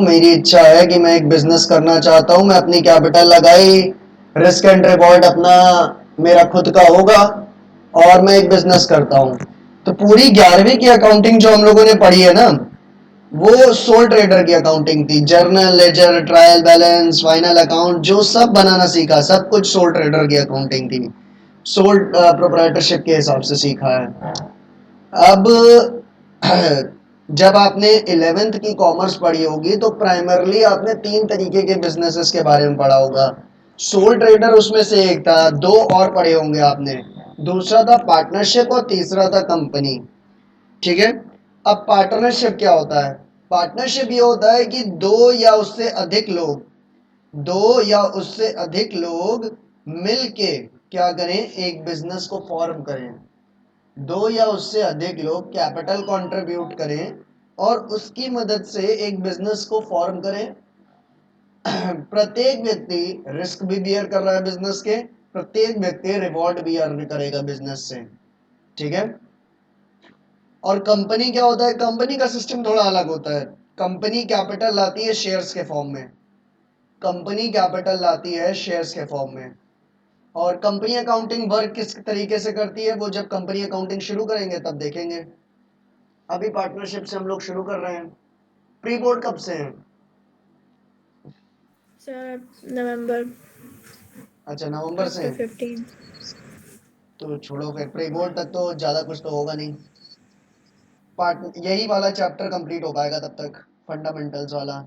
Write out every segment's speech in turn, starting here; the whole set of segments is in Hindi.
मेरी इच्छा है कि मैं एक बिजनेस करना चाहता हूं, मैं अपनी कैपिटल लगाई, रिस्क एंड रिवॉर्ड अपना मेरा खुद का होगा और मैं एक बिजनेस करता हूं। तो पूरी 11वीं की अकाउंटिंग जो हम लोगों ने पढ़ी है ना, वो सोल ट्रेडर की अकाउंटिंग थी। Journal, ledger, trial balance, final account जो सब बनाना सीखा, सब कुछ सोल ट्रेडर की अकाउंटिंग थी। सोल प्रोप्राइटरशिप के हिसाब से सीखा है। अब जब आपने 11th की कॉमर्स पढ़ी होगी तो प्राइमरली आपने 3 तरीके के बिजनेसेस के बारे में पढ़ा होगा। सोल ट्रेडर उसमें से एक था, 2 और पढ़े होंगे आपने। दूसरा था पार्टनरशिप और तीसरा था कंपनी। ठीक है। अब पार्टनरशिप क्या होता है? पार्टनरशिप ये होता है कि दो या उससे अधिक लोग मिलके क्या करें, एक बिजनेस को फॉर्म करें। 2 या उससे अधिक लोग कैपिटल कंट्रीब्यूट करें और उसकी मदद से एक बिजनेस को फॉर्म करें। प्रत्येक व्यक्ति रिस्क भी बियर कर रहा है बिजनेस के, प्रत्येक व्यक्ति रिवॉर्ड भी अर्न करेगा बिजनेस से। ठीक है। और कंपनी क्या होता है? कंपनी का सिस्टम थोड़ा अलग होता है। कंपनी कैपिटल लाती है शेयर्स के फॉर्म में। कंपनी कैपिटल लाती है शेयर्स के फॉर्म में। और कंपनी अकाउंटिंग वर्क किस तरीके से करती है, वो जब कंपनी अकाउंटिंग शुरू करेंगे तब देखेंगे। अभी पार्टनरशिप से हम लोग शुरू कर रहे हैं। प्री बोर्ड कब से है? सर नवंबर अच्छा, नवंबर से आफ्टर है। 15। तो छोड़ो, फिर प्री बोर्ड तक तो ज्यादा कुछ तो होगा नहीं। पार्ट यही वाला चैप्टर कंप्लीट हो पाएगा तब तक, फंडामेंटल्स वाला,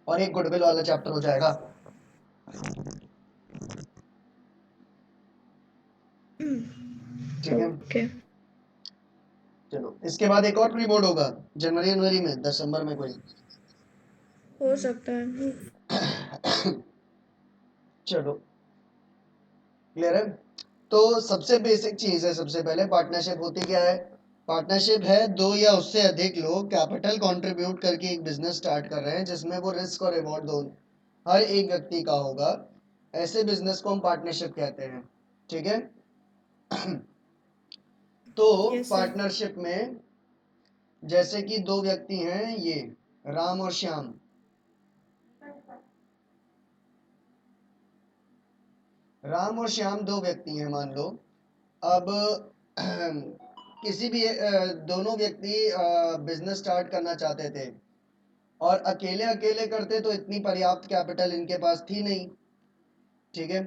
और एक गुडविल वाला चैप्टर हो जाएगा। ठीक है। ओके। चलो, इसके बाद एक और प्री बोर्ड होगा जनवरी में, दिसंबर में कोई। हो सकता है। चलो, क्लियर है। तो सबसे बेसिक चीज है, सबसे पहले पार्टनरशिप होती क्या है? पार्टनरशिप है 2 या उससे अधिक लोग कैपिटल कंट्रीब्यूट करके एक बिजनेस स्टार्ट कर रहे हैं जिसमें वो रिस्क और रिवॉर्ड दोनों हर एक व्यक्ति का होगा। ऐसे बिजनेस को हम पार्टनरशिप कहते हैं। ठीक है। तो यस सर। पार्टनरशिप में जैसे कि 2 व्यक्ति हैं, ये राम और श्याम। राम और श्याम 2 व्यक्ति हैं मान लो। अब किसी भी दोनों व्यक्ति बिजनेस स्टार्ट करना चाहते थे और अकेले अकेले करते तो इतनी पर्याप्त कैपिटल इनके पास थी नहीं। ठीक है।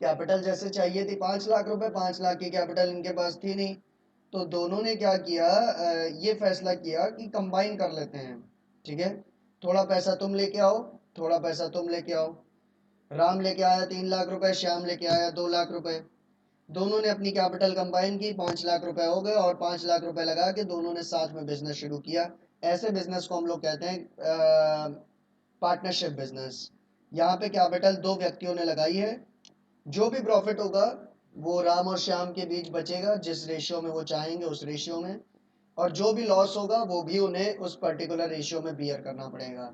कैपिटल जैसे चाहिए थी 5 लाख रुपए, 5 लाख की कैपिटल इनके पास थी नहीं। तो दोनों ने क्या किया, ये फैसला किया कि कंबाइन कर लेते हैं। ठीक है। थोड़ा पैसा तुम लेके आओ, थोड़ा पैसा तुम लेके आओ। राम लेके आया 3 लाख रुपए, श्याम लेके आया 2 लाख रुपए। दोनों ने अपनी कैपिटल कंबाइन की, 5 लाख रुपए हो गए, और 5 लाख रुपए लगा के दोनों ने साथ में बिजनेस शुरू किया। ऐसे बिजनेस को हम लोग कहते हैं पार्टनरशिप बिजनेस। यहाँ पे कैपिटल 2 व्यक्तियों ने लगाई है। जो भी प्रॉफिट होगा वो राम और श्याम के बीच बचेगा, जिस रेशियो में वो चाहेंगे उस रेशियो में। और जो भी लॉस होगा वो भी उन्हें उस पर्टिकुलर रेशियो में बियर करना पड़ेगा।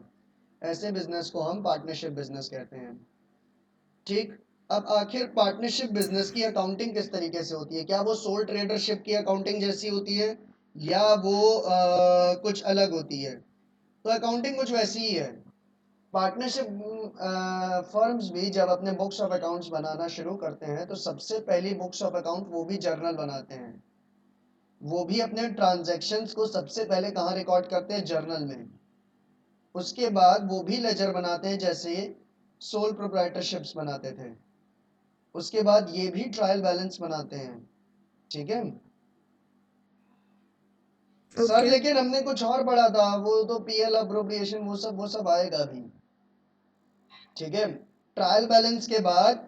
ऐसे बिजनेस को हम पार्टनरशिप बिजनेस कहते हैं। ठीक। अब आखिर पार्टनरशिप बिजनेस की अकाउंटिंग किस तरीके से होती है? क्या वो सोल ट्रेडरशिप की अकाउंटिंग जैसी होती है या वो कुछ अलग होती है? तो अकाउंटिंग कुछ वैसी ही है। पार्टनरशिप फर्म्स भी जब अपने बुक्स ऑफ अकाउंट्स बनाना शुरू करते हैं तो सबसे पहली बुक्स ऑफ अकाउंट वो भी जर्नल बनाते हैं। वो भी अपने ट्रांजैक्शंस को सबसे पहले कहाँ रिकॉर्ड करते हैं? जर्नल में। उसके बाद वो भी लेजर बनाते हैं जैसे सोल प्रोप्राइटरशिप्स बनाते थे। उसके बाद ये भी ट्रायल बैलेंस बनाते हैं। ठीक है सर, ओके। लेकिन हमने कुछ और पढ़ा था, वो तो पीएल अप्रोप्रिएशन वो सब आएगा अभी। ठीक है। ट्रायल बैलेंस के बाद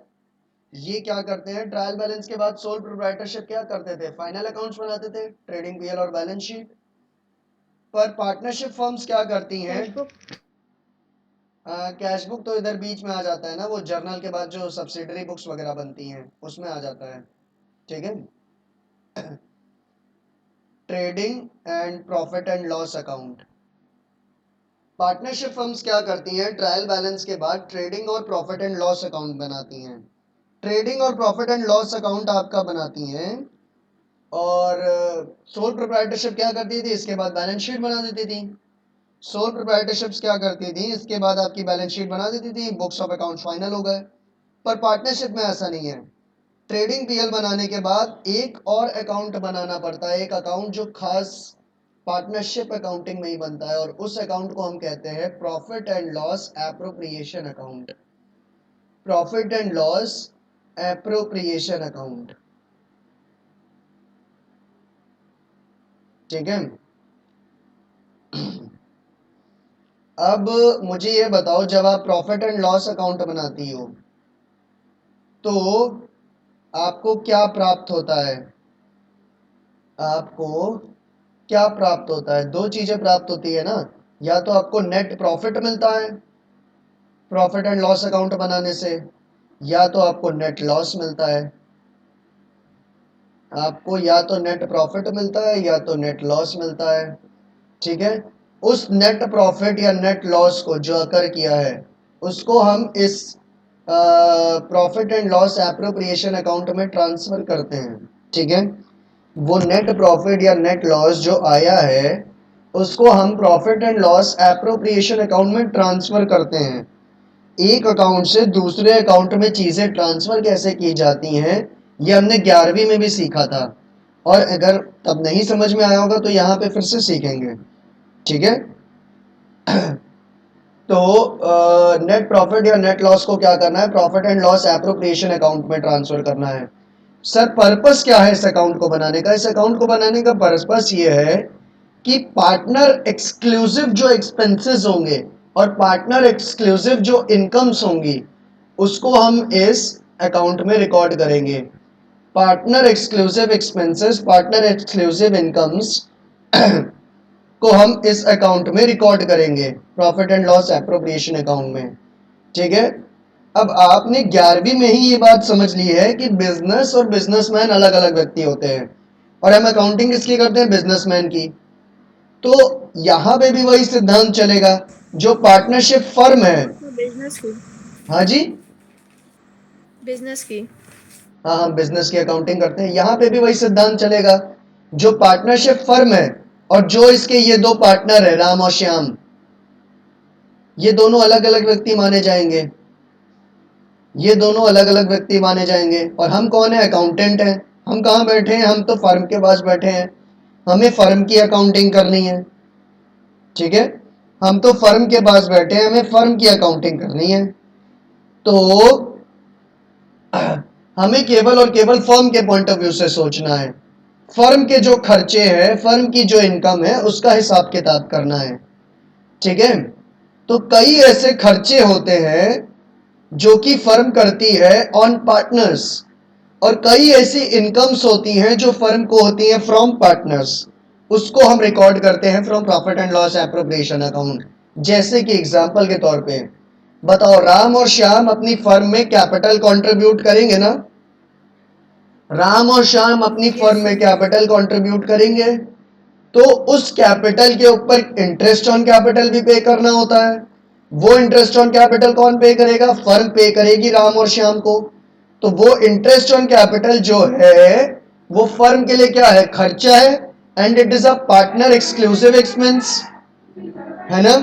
ये क्या करते हैं? ट्रायल बैलेंस के बाद सोल प्रोप्राइटरशिप क्या करते थे? फाइनल अकाउंट्स बनाते थे, ट्रेडिंग पीएल और बैलेंस शीट। पर पार्टनरशिप फर्म्स क्या करती हैं? Cash book. कैश बुक तो इधर बीच में आ जाता है ना, वो जर्नल के बाद जो सब्सिडरी बुक्स वगैरह बनती हैं उसमें आ जाता है। ठीक है। Trading and profit and loss account. Partnership firms क्या करती हैं? ट्रायल बैलेंस के बाद ट्रेडिंग और प्रॉफिट एंड लॉस अकाउंट बनाती हैं। ट्रेडिंग और प्रॉफिट एंड लॉस अकाउंट आपका बनाती हैं। और सोल प्रोप्राइटरशिप क्या करती थी? इसके बाद बैलेंस शीट बना देती थी। सोल प्रोप्राइटरशिप्स क्या करती थी, इसके बाद आपकी बैलेंस शीट बना देती थी, बुक्स ऑफ अकाउंट फाइनल हो गए। पर पार्टनरशिप में ऐसा नहीं है। ट्रेडिंग पीएल बनाने के बाद एक और अकाउंट बनाना पड़ता है, एक अकाउंट जो खास पार्टनरशिप अकाउंटिंग में ही बनता है, और उस अकाउंट को हम कहते हैं profit and loss appropriation account. Profit and loss appropriation account, ठीक है। अब मुझे ये बताओ, जब आप प्रॉफिट एंड लॉस अकाउंट बनाती हो तो आपको क्या प्राप्त होता है? आपको क्या प्राप्त होता है? दो चीजें प्राप्त होती है ना, या तो आपको नेट प्रॉफिट मिलता है प्रॉफिट एंड लॉस अकाउंट बनाने से, या तो आपको नेट लॉस मिलता है। आपको या तो नेट प्रॉफिट मिलता है या तो नेट लॉस मिलता है, ठीक है। उस नेट प्रॉफिट या नेट लॉस को जो अकर किया है उसको हम इस profit and loss appropriation account में ट्रांसफर करते हैं, ठीक है। वो नेट प्रॉफिट या नेट लॉस जो आया है उसको हम profit and loss appropriation account में ट्रांसफर करते हैं। एक अकाउंट से दूसरे अकाउंट में चीजें ट्रांसफर कैसे की जाती हैं ये हमने 11वीं में भी सीखा था, और अगर तब नहीं समझ में आया होगा तो यहाँ पे फिर से सीखेंगे, ठीक है। तो नेट प्रॉफिट या नेट लॉस को क्या करना है, profit and loss appropriation account में ट्रांसफर करना है। सर पर्पस क्या है इस अकाउंट को बनाने का? इस अकाउंट को बनाने का पर्पस ये है कि पार्टनर एक्सक्लूसिव जो एक्सपेंसेस होंगे और पार्टनर एक्सक्लूसिव जो इनकम्स होंगी उसको हम इस अकाउंट में रिकॉर्ड करेंगे। Partner exclusive expenses, partner exclusive incomes को हम इस अकाउंट में रिकॉर्ड करेंगे, profit and loss appropriation account में, ठीक है। अब आपने 11वीं में ही ये बात समझ ली है कि बिजनेस और बिजनेसमैन अलग अलग व्यक्ति होते हैं, और हम अकाउंटिंग किसकी करते हैं? बिजनेसमैन की। तो यहां पे भी वही सिद्धांत चलेगा, जो पार्टनरशिप फर्म है। बिजनेस की। हाँ जी, बिजनेस की। हाँ हम बिजनेस की अकाउंटिंग करते हैं, यहां पे भी वही सिद्धांत चलेगा। जो पार्टनरशिप फर्म है और जो इसके ये दो पार्टनर है राम और श्याम, ये दोनों अलग अलग व्यक्ति माने जाएंगे, ये दोनों अलग अलग व्यक्ति माने जाएंगे। और हम कौन है? अकाउंटेंट हैं। हम कहाँ बैठे हैं? हम तो फर्म के पास बैठे हैं, हमें फर्म की अकाउंटिंग करनी है, ठीक है। हम तो फर्म के पास बैठे हैं, हमें फर्म की अकाउंटिंग करनी है। तो हमें केवल और केवल फर्म के पॉइंट ऑफ व्यू से सोचना है। फर्म के जो खर्चे हैं, फर्म की जो इनकम है उसका हिसाब किताब करना है, ठीक है। तो कई ऐसे खर्चे होते हैं जो कि फर्म करती है ऑन पार्टनर्स, और कई ऐसी इनकम्स होती हैं जो फर्म को होती हैं फ्रॉम पार्टनर्स, उसको हम रिकॉर्ड करते हैं from profit and loss appropriation account. जैसे कि एग्जांपल के तौर पे बताओ, राम और श्याम अपनी फर्म में कैपिटल कंट्रीब्यूट करेंगे ना? राम और श्याम अपनी फर्म में कैपिटल कंट्रीब्यूट करेंगे, तो उस कैपिटल के ऊपर इंटरेस्ट ऑन कैपिटल भी पे करना होता है। वो इंटरेस्ट ऑन कैपिटल कौन पे करेगा? फर्म पे करेगी राम और श्याम को। तो वो इंटरेस्ट ऑन कैपिटल जो है वो फर्म के लिए क्या है? खर्चा है, and it is a partner exclusive expense, है ना।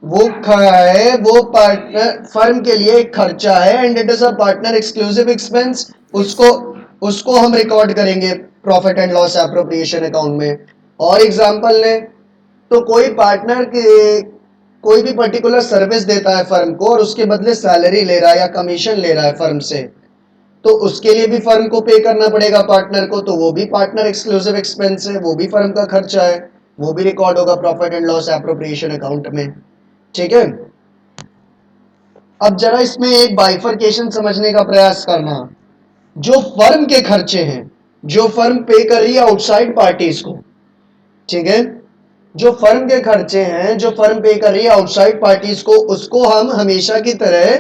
वो है, वो पार्टनर फर्म के लिए एक खर्चा है, and it is a partner exclusive expense. Yes. उसको उसको हम रिकॉर्ड करेंगे profit and loss appropriation account में। और एग्जांपल लें तो कोई पार्टनर के कोई भी पर्टिकुलर सर्विस देता है फर्म को और उसके बदले सैलरी ले रहा है या कमीशन ले रहा है फर्म से, तो उसके लिए भी फर्म को पे करना पड़ेगा पार्टनर को, तो वो भी पार्टनर एक्सक्लूसिव एक्सपेंस है, वो भी फर्म का खर्चा है, वो भी रिकॉर्ड होगा profit and loss appropriation account में, ठीक है। अब जरा इसमें एक बाइफरकेशन समझने का प्रयास करना। जो फर्म के खर्चे हैं, जो फर्म पे कर रही है आउटसाइड पार्टीज को, ठीक है, जो फर्म के खर्चे हैं जो फर्म पे कर रही है आउटसाइड पार्टीज को, उसको हम हमेशा की तरह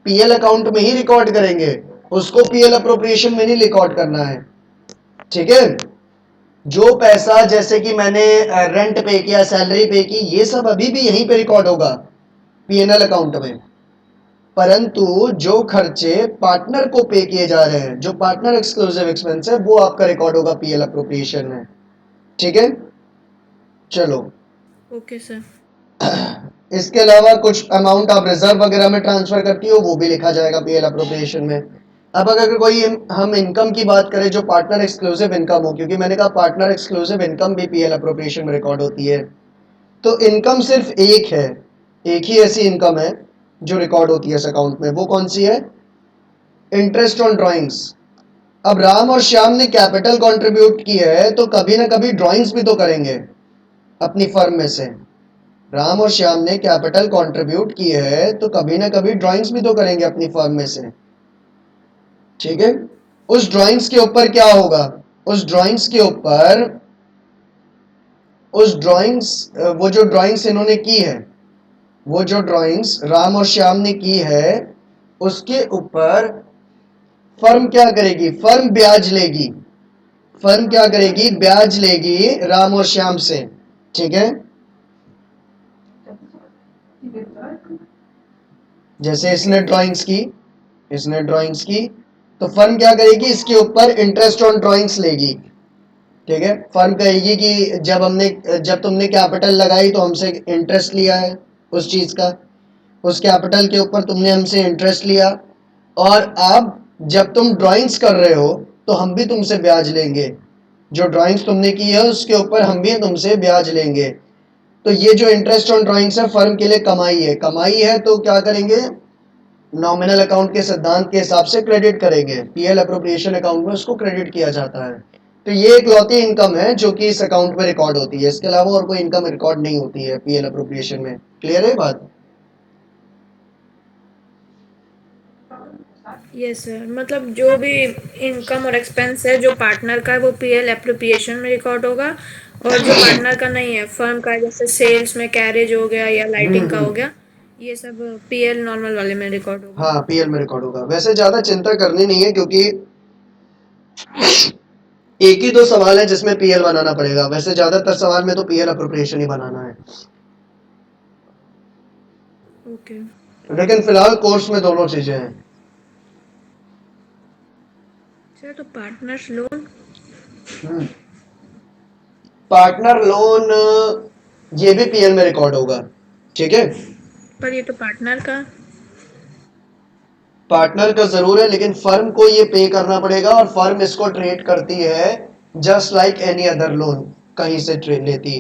पीएल अकाउंट में ही रिकॉर्ड करेंगे, उसको पीएल अप्रोप्रिएशन में नहीं रिकॉर्ड करना है, ठीक है। जो पैसा जैसे कि मैंने रेंट पे किया, सैलरी पे की, ये सब अभी भी यहीं पे रिकॉर्ड होगा पीएनएल अकाउंट में। परंतु जो खर्चे पार्टनर को पे किए जा रहे हैं, जो पार्टनर एक्सक्लूसिव एक्सपेंस है, वो आपका रिकॉर्ड होगा पीएल अप्रोप्रिएशन में, ठीक है। चलो ओके सर। इसके अलावा कुछ अमाउंट आप रिजर्व वगैरह में ट्रांसफर करती हो वो भी लिखा जाएगा पीएल अप्रोप्रिएशन में। अब अगर कोई हम इनकम की बात करें जो पार्टनर एक्सक्लूसिव इनकम हो, क्योंकि मैंने कहा पार्टनर एक्सक्लूसिव इनकम भी पीएल अप्रोप्रिएशन में रिकॉर्ड होती है, तो इनकम सिर्फ एक है, एक ही ऐसी इनकम है जो रिकॉर्ड होती है इस अकाउंट में। वो कौन सी है? Interest on drawings. अब राम और श्याम ने कैपिटल कंट्रीब्यूट की है तो कभी ना कभी ड्राइंग्स भी तो करेंगे अपनी फर्म में से। राम और श्याम ने कैपिटल कंट्रीब्यूट की है तो कभी ना कभी ड्राइंग्स भी तो करेंगे अपनी फर्म में से, ठीक है। उस ड्राइंग्स के ऊपर क्या होगा? उस ड्राइंग्स के ऊपर उस ड्राइंग्स वो जो ड्राइंग्स इन्होंने की है, वो जो ड्राइंग्स राम और श्याम ने की है उसके ऊपर फर्म क्या करेगी? फर्म ब्याज लेगी। फर्म क्या करेगी? ब्याज लेगी राम और श्याम से, ठीक है। जैसे इसने ड्राइंग्स की तो फर्म क्या करेगी? इसके ऊपर इंटरेस्ट ऑन ड्राइंग्स लेगी, ठीक है। फर्म कहेगी कि जब तुमने कैपिटल लगाई तो हमसे इंटरेस्ट लिया है उस चीज का, उस कैपिटल के ऊपर तुमने हमसे इंटरेस्ट लिया, और अब जब तुम ड्राइंग्स कर रहे हो तो हम भी तुमसे ब्याज लेंगे। जो ड्राइंग्स तुमने की है उसके ऊपर हम भी तुमसे ब्याज लेंगे। तो ये जो इंटरेस्ट ऑन ड्राइंग्स है फर्म के लिए कमाई है तो क्या करेंगे? नॉमिनल अकाउंट के सिद्धांत के हिसाब से क्रेडिट करेंगे, पीएल अप्रोप्रिएशन अकाउंट में उसको क्रेडिट किया जाता है। तो ये एक लौती इनकम है जो कि इस अकाउंट में रिकॉर्ड होती है, इसके अलावा और कोई इनकम रिकॉर्ड नहीं होती है पीएल अप्रोप्रिएशन में। क्लियर है बात? यस सर, मतलब जो भी इनकम और एक्सपेंस है जो पार्टनर का है वो पीएल एप्रोप्रिएशन में रिकॉर्ड होगा, और जो पार्टनर का नहीं है, फर्म का, जैसे सेल्स में कैरेज हो गया या लाइटिंग का हो गया, ये सब पीएल नॉर्मल वाले में रिकॉर्ड होगा। हाँ, पीएल में रिकॉर्ड होगा। वैसे ज्यादा चिंता करनी नहीं है क्योंकि एक ही दो सवाल है जिसमें पीएल बनाना पड़ेगा, वैसे ज्यादातर सवाल में तो पीएल अप्रोप्रिएशन ही बनाना है। ओके लेकिन फिलहाल कोर्स में दोनों चीजें हैं। सर, तो पार्टनर्स लोन। पार्टनर लोन ये भी पीएल में रिकॉर्ड होगा, ठीक है। पर ये तो पार्टनर का। पार्टनर का जरूर है लेकिन फर्म को ये पे करना पड़ेगा, और फर्म इसको ट्रीट करती है just like any other loan. कहीं से लेती,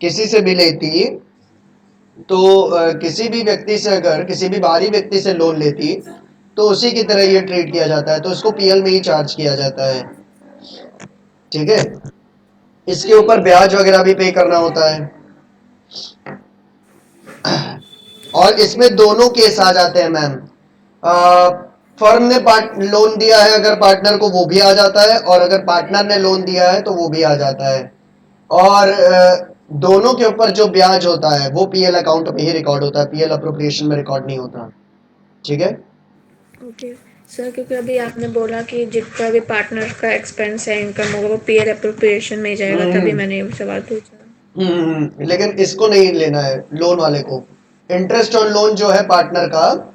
किसी से भी लेती, तो किसी भी व्यक्ति से, अगर किसी भी बाहरी व्यक्ति से लोन लेती तो उसी की तरह ये ट्रीट किया जाता है, तो इसको पीएल में ही चार्ज किया जाता है, ठीक है। इसके ऊपर ब्याज वगैरह भी पे करना होता है, और इसमें दोनों केस आ जाते हैं मैम। फर्म ने लोन दिया है अगर पार्टनर को, वो भी आ जाता है, और अगर पार्टनर ने लोन दिया है तो वो भी आ जाता है। और दोनों के ऊपर जो ब्याज होता है वो पीएल अकाउंट में ही रिकॉर्ड होता है, पीएल अप्रोप्रिएशन में रिकॉर्ड नहीं होता, ठीक है। ओके सर, क्योंकि अभी आपने बोला कि जितना भी पार्टनर का एक्सपेंस है, इनकम होगा, वो पीएल एप्रोप्रिएशन में ही जाएगा, तभी मैंने ये सवाल पूछा। लेकिन इसको नहीं लेना है, लोन वाले को। इंटरेस्ट ऑन लोन जो है पार्टनर का,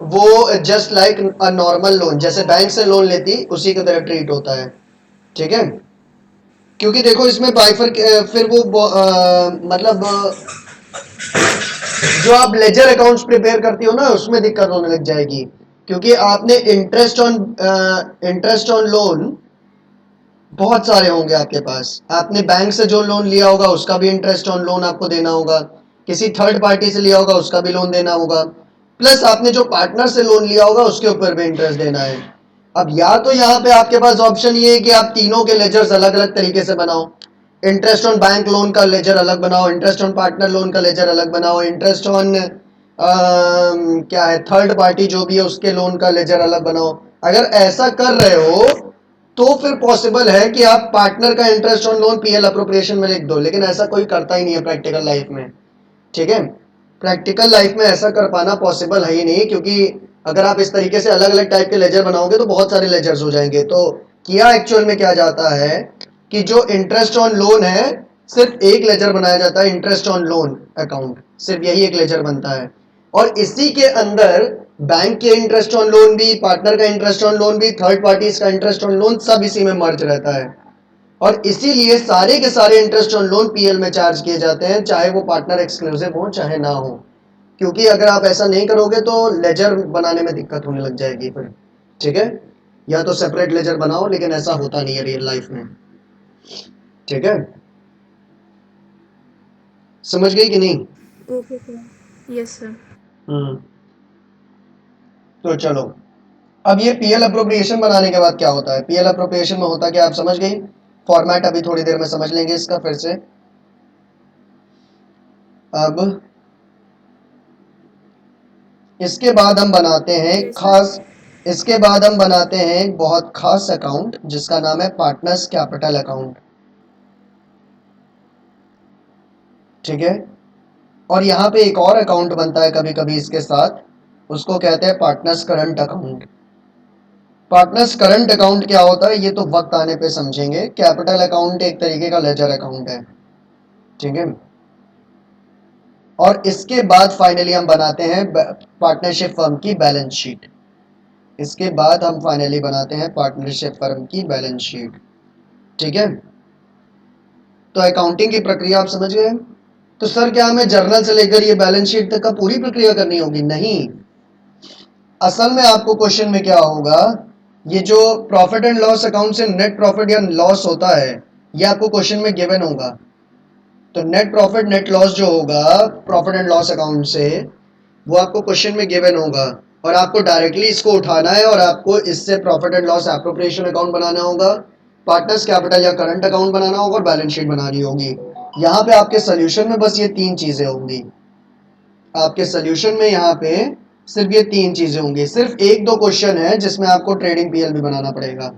वो just like a normal loan, जैसे बैंक से लोन लेती उसी की तरह ट्रीट होता है, ठीक है। क्योंकि देखो इसमें बाइफर फिर वो मतलब जो आप लेजर अकाउंट्स प्रिपेयर करती हो ना उसमें दिक्कत होने लग जाएगी, क्योंकि आपने इंटरेस्ट ऑन लोन बहुत सारे होंगे आपके पास। आपने बैंक से जो लोन लिया होगा उसका भी इंटरेस्ट ऑन लोन आपको देना होगा, किसी थर्ड पार्टी से लिया होगा उसका भी लोन देना होगा, प्लस आपने जो पार्टनर से लोन लिया होगा उसके ऊपर भी इंटरेस्ट देना है। अब या तो यहाँ पे आपके पास ऑप्शन ये है कि आप तीनों के लेजर्स अलग अलग तरीके से बनाओ, इंटरेस्ट ऑन बैंक लोन का लेजर अलग बनाओ, इंटरेस्ट ऑन पार्टनर लोन का लेजर अलग बनाओ, इंटरेस्ट ऑन क्या है थर्ड पार्टी जो भी है उसके लोन का लेजर अलग बनाओ। अगर ऐसा कर रहे हो तो फिर पॉसिबल है कि आप पार्टनर का interest on loan PL appropriation में लिख दो, लेकिन ऐसा कोई करता ही नहीं है प्रैक्टिकल लाइफ में, ठीक है। प्रैक्टिकल लाइफ में ऐसा कर पाना पॉसिबल है ही नहीं, क्योंकि अगर आप इस तरीके से अलग अलग टाइप के लेजर बनाओगे तो बहुत सारे लेजर्स हो जाएंगे। तो किया एक्चुअल में क्या जाता है कि जो इंटरेस्ट ऑन लोन है सिर्फ एक लेजर बनाया जाता है, इंटरेस्ट ऑन लोन अकाउंट, सिर्फ यही एक लेजर बनता है, और इसी के अंदर बैंक के इंटरेस्ट ऑन लोन भी, पार्टनर का इंटरेस्ट ऑन लोन भी, थर्ड पार्टीज का इंटरेस्ट ऑन लोन, सब इसी में मर्ज रहता है। और इसीलिए सारे के सारे इंटरेस्ट ऑन लोन पीएल में चार्ज किए जाते हैं, चाहे वो पार्टनर एक्सक्लूसिव हो चाहे ना हो, क्योंकि अगर आप ऐसा नहीं करोगे तो लेजर बनाने में दिक्कत होने लग जाएगी फिर। ठीक है, या तो सेपरेट लेजर बनाओ, लेकिन ऐसा होता नहीं है रियल लाइफ में। ठीक है, समझ गई कि नहीं? Okay sir. Yes sir. Hmm. तो चलो, अब ये पीएल अप्रोप्रिएशन बनाने के बाद क्या होता है? पीएल अप्रोप्रिएशन में होता क्या, आप समझ गई? फॉर्मेट अभी थोड़ी देर में समझ लेंगे इसका फिर से। अब इसके बाद हम बनाते हैं यस सर। खास इसके बाद हम बनाते हैं एक बहुत खास अकाउंट जिसका नाम है पार्टनर्स कैपिटल अकाउंट। ठीक है, और यहाँ पे एक और अकाउंट बनता है कभी कभी इसके साथ, उसको कहते हैं partners current account. Partners current account क्या होता है ये तो वक्त आने पे समझेंगे। कैपिटल अकाउंट एक तरीके का लेजर अकाउंट है। ठीक है, और इसके बाद फाइनली हम बनाते हैं पार्टनरशिप फर्म की बैलेंस शीट। इसके बाद हम फाइनली बनाते हैं पार्टनरशिप फर्म की बैलेंस शीट। ठीक है, तो अकाउंटिंग की प्रक्रिया आप समझ गए? तो सर क्या हमें जर्नल से लेकर ये बैलेंस शीट तक का पूरी प्रक्रिया करनी होगी? नहीं, असल में आपको क्वेश्चन में क्या होगा, ये जो प्रॉफिट एंड लॉस अकाउंट से नेट प्रॉफिट या लॉस होता है, ये आपको क्वेश्चन में गिवन होगा। तो नेट प्रॉफिट नेट लॉस जो होगा प्रॉफिट एंड लॉस अकाउंट से, वो आपको क्वेश्चन में गिवन होगा, और आपको डायरेक्टली इसको उठाना है और आपको इससे profit and loss appropriation account बनाना होगा, पार्टनर्स कैपिटल या करंट अकाउंट बनाना होगा और बैलेंस शीट बनानी होगी। यहाँ पे आपके सोल्यूशन में बस ये तीन चीजें होंगी। आपके सोल्यूशन में यहाँ पे सिर्फ ये तीन चीजें होंगी। सिर्फ एक दो क्वेश्चन है जिसमें आपको ट्रेडिंग पीएल भी बनाना पड़ेगा,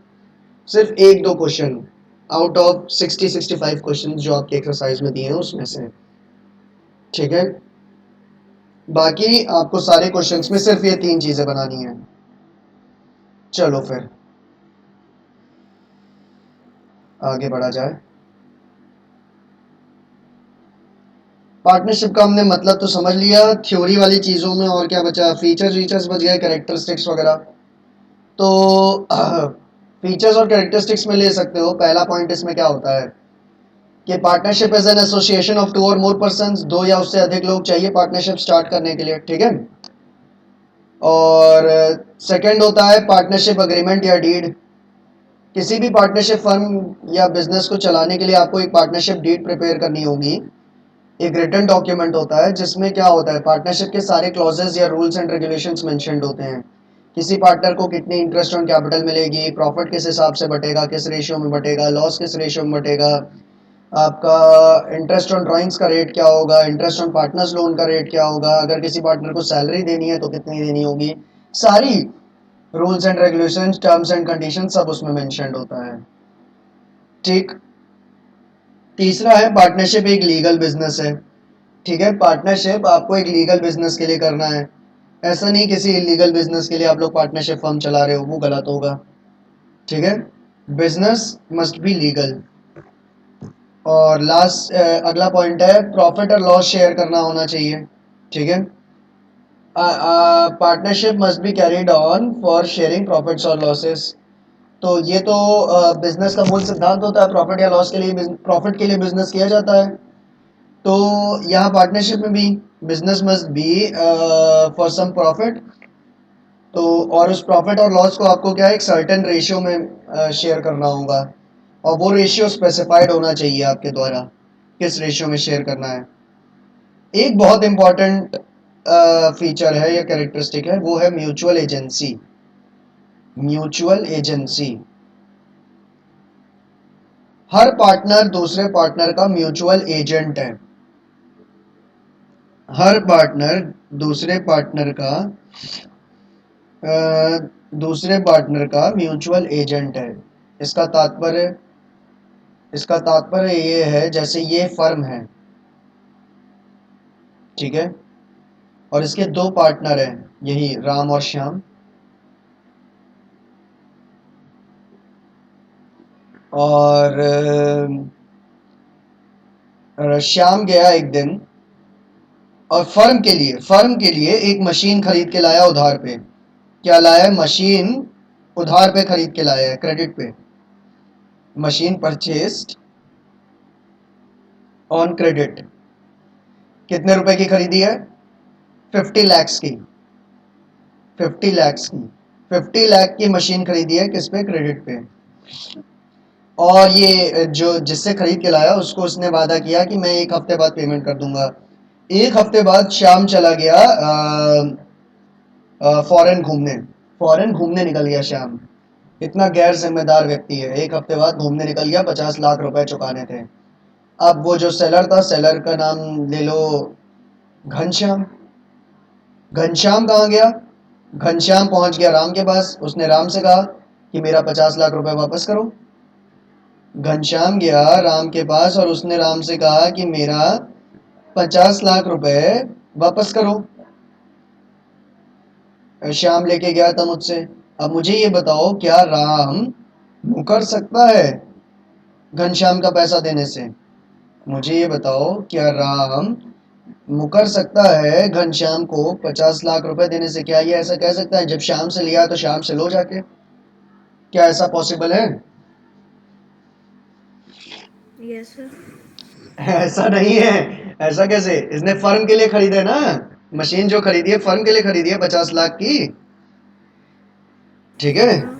सिर्फ एक दो क्वेश्चन आउट ऑफ 60-65 क्वेश्चन जो आपके एक्सरसाइज में दिए हैं उसमें से। ठीक है, बाकी आपको सारे क्वेश्चंस में यस सिर्फ सर। ये तीन चीजें बनानी है। चलो फिर आगे बढ़ा जाए। पार्टनरशिप का हमने मतलब तो समझ लिया, थ्योरी वाली चीजों में और क्या बचा? फीचर्स वीचर्स बच गए, कैरेक्टरिस्टिक्स वगैरह। तो फीचर्स और कैरेक्टरिस्टिक्स में ले सकते हो। पहला पॉइंट इसमें क्या होता है कि partnership is an association of two और मोर पर्संस, दो या उससे अधिक लोग चाहिए पार्टनरशिप स्टार्ट करने के लिए। ठीक है, और सेकंड होता है पार्टनरशिप अग्रीमेंट या डीड। किसी भी पार्टनरशिप फर्म या बिजनेस को चलाने के लिए आपको एक पार्टनरशिप डीड प्रिपेयर करनी होगी। एक रिटन डॉक्यूमेंट होता है जिसमें क्या होता है, पार्टनरशिप के सारे क्लॉजेज या रूल्स एंड रेगुलेशंस मेंशन्ड होते हैं। किसी पार्टनर को कितनी इंटरेस्ट ऑन कैपिटल मिलेगी, प्रॉफिट किस हिसाब से बटेगा, किस रेशियो में बटेगा, लॉस किस रेशियो में बटेगा, आपका इंटरेस्ट ऑन ड्राइंग्स का रेट क्या होगा, इंटरेस्ट ऑन पार्टनर्स लोन का रेट क्या होगा, अगर किसी पार्टनर को सैलरी देनी है तो कितनी देनी होगी, सारी rules and regulations, terms and condition सब उसमें मेंशन्ड होता है। ठीक, तीसरा है पार्टनरशिप एक लीगल बिजनेस है। ठीक है, पार्टनरशिप आपको एक लीगल बिजनेस के लिए करना है। ऐसा नहीं किसी इलीगल बिजनेस के लिए आप लोग पार्टनरशिप फर्म चला रहे हो, वो गलत होगा। ठीक है, बिजनेस मस्ट बी लीगल। और लास्ट अगला पॉइंट है प्रॉफिट और लॉस शेयर करना होना चाहिए। ठीक है, partnership must be carried on for sharing profits और लॉसेस। तो ये तो बिजनेस का मूल सिद्धांत होता है, प्रॉफिट या लॉस के लिए, प्रॉफिट के लिए बिजनेस किया जाता है। तो यहाँ पार्टनरशिप में भी business must be for some profit. तो और उस प्रॉफिट और लॉस को आपको क्या है, एक सर्टेन रेशियो में शेयर करना होगा, और वो रेशियो स्पेसिफाइड होना चाहिए आपके द्वारा किस रेशियो में शेयर करना है। एक बहुत इंपॉर्टेंट फीचर है या कैरेक्टरिस्टिक है, वो है म्यूचुअल एजेंसी। म्यूचुअल एजेंसी, हर पार्टनर दूसरे पार्टनर का म्यूचुअल एजेंट है। हर पार्टनर दूसरे पार्टनर का दूसरे पार्टनर का म्यूचुअल एजेंट है। इसका तात्पर्य इसका तात्पर्य ये है, जैसे ये फर्म है, ठीक है, और इसके दो पार्टनर हैं, यही राम और श्याम। और श्याम गया एक दिन और फर्म के लिए एक मशीन खरीद के लाया उधार पे। क्या लाया है? मशीन उधार पे खरीद के लाया है, क्रेडिट पे। Machine purchased on credit. कितने रुपए की खरीदी है? 50 लैक्स की। 50 लैक्स की 50 लाख की मशीन खरीदी है, किस पे? क्रेडिट पे। और ये जो जिससे खरीद के लाया उसको उसने वादा किया कि मैं 1 हफ्ते बाद पेमेंट कर दूंगा। 1 हफ्ते बाद श्याम चला गया फॉरेन घूमने। फॉरेन घूमने निकल गया श्याम। इतना गैर जिम्मेदार व्यक्ति है, 1 हफ्ते बाद घूमने निकल गया, 50 लाख रुपए चुकाने थे। अब वो जो सेलर था, सेलर का नाम ले लो घनश्याम। घनश्याम कहाँ गया? घनश्याम पहुंच गया राम के पास। उसने राम से कहा कि मेरा 50 लाख रुपए वापस करो। घनश्याम गया राम के पास और उसने राम से कहा कि मेरा 50 लाख रुपए वापस करो। श्याम लेके गया था मुझसे। अब मुझे ये बताओ, क्या राम मुकर सकता है घनश्याम का पैसा देने से? मुझे ये बताओ, क्या राम मुकर सकता है घनश्याम को 50 लाख रुपए देने से? क्या ये ऐसा कह सकता है जब श्याम से लिया तो श्याम से लो जाके? क्या ऐसा पॉसिबल है? Yes sir. ऐसा नहीं है। ऐसा कैसे? इसने फर्म के लिए खरीदे ना। मशीन जो खरीदी है फर्म के लिए खरीदी है, 50 लाख की। ठीक है। हाँ।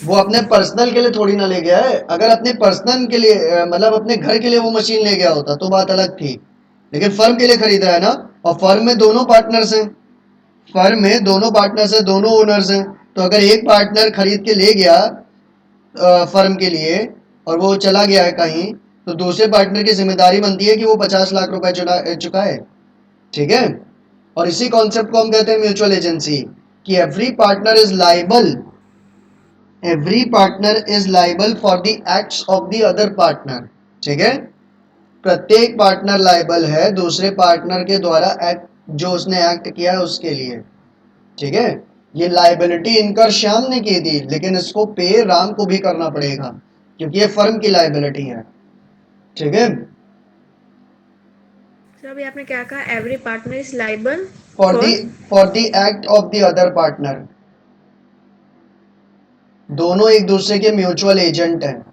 वो अपने पर्सनल के लिए थोड़ी ना ले गया है। अगर अपने पर्सनल के लिए मतलब अपने घर के लिए वो मशीन ले गया होता तो बात अलग थी, लेकिन फर्म के लिए खरीदा है ना। और फर्म में दोनों पार्टनर्स हैं। फर्म में दोनों पार्टनर्स हैं, दोनों ओनर्स हैं। तो अगर एक पार्टनर खरीद के ले गया फर्म के लिए और वो चला गया है कहीं, तो दूसरे पार्टनर की जिम्मेदारी बनती है कि वो 50 लाख रुपए चुकाए। ठीक है। और इसी कॉन्सेप्ट को हम कहते हैं म्यूचुअल एजेंसी, कि every partner is liable for the acts of the other partner. ठीक है। प्रत्येक पार्टनर लाइबल है दूसरे पार्टनर के द्वारा एक्ट, जो उसने एक्ट किया है उसके लिए। ठीक है। ये लाइबिलिटी इनकर श्याम ने की थी, लेकिन इसको पे राम को भी करना पड़ेगा क्योंकि ये फर्म की लाइबिलिटी है। ठीक है। सर अभी आपने क्या कहा? Every partner is liable for the for. For the act of the other partner. दोनों एक दूसरे के म्यूचुअल एजेंट हैं।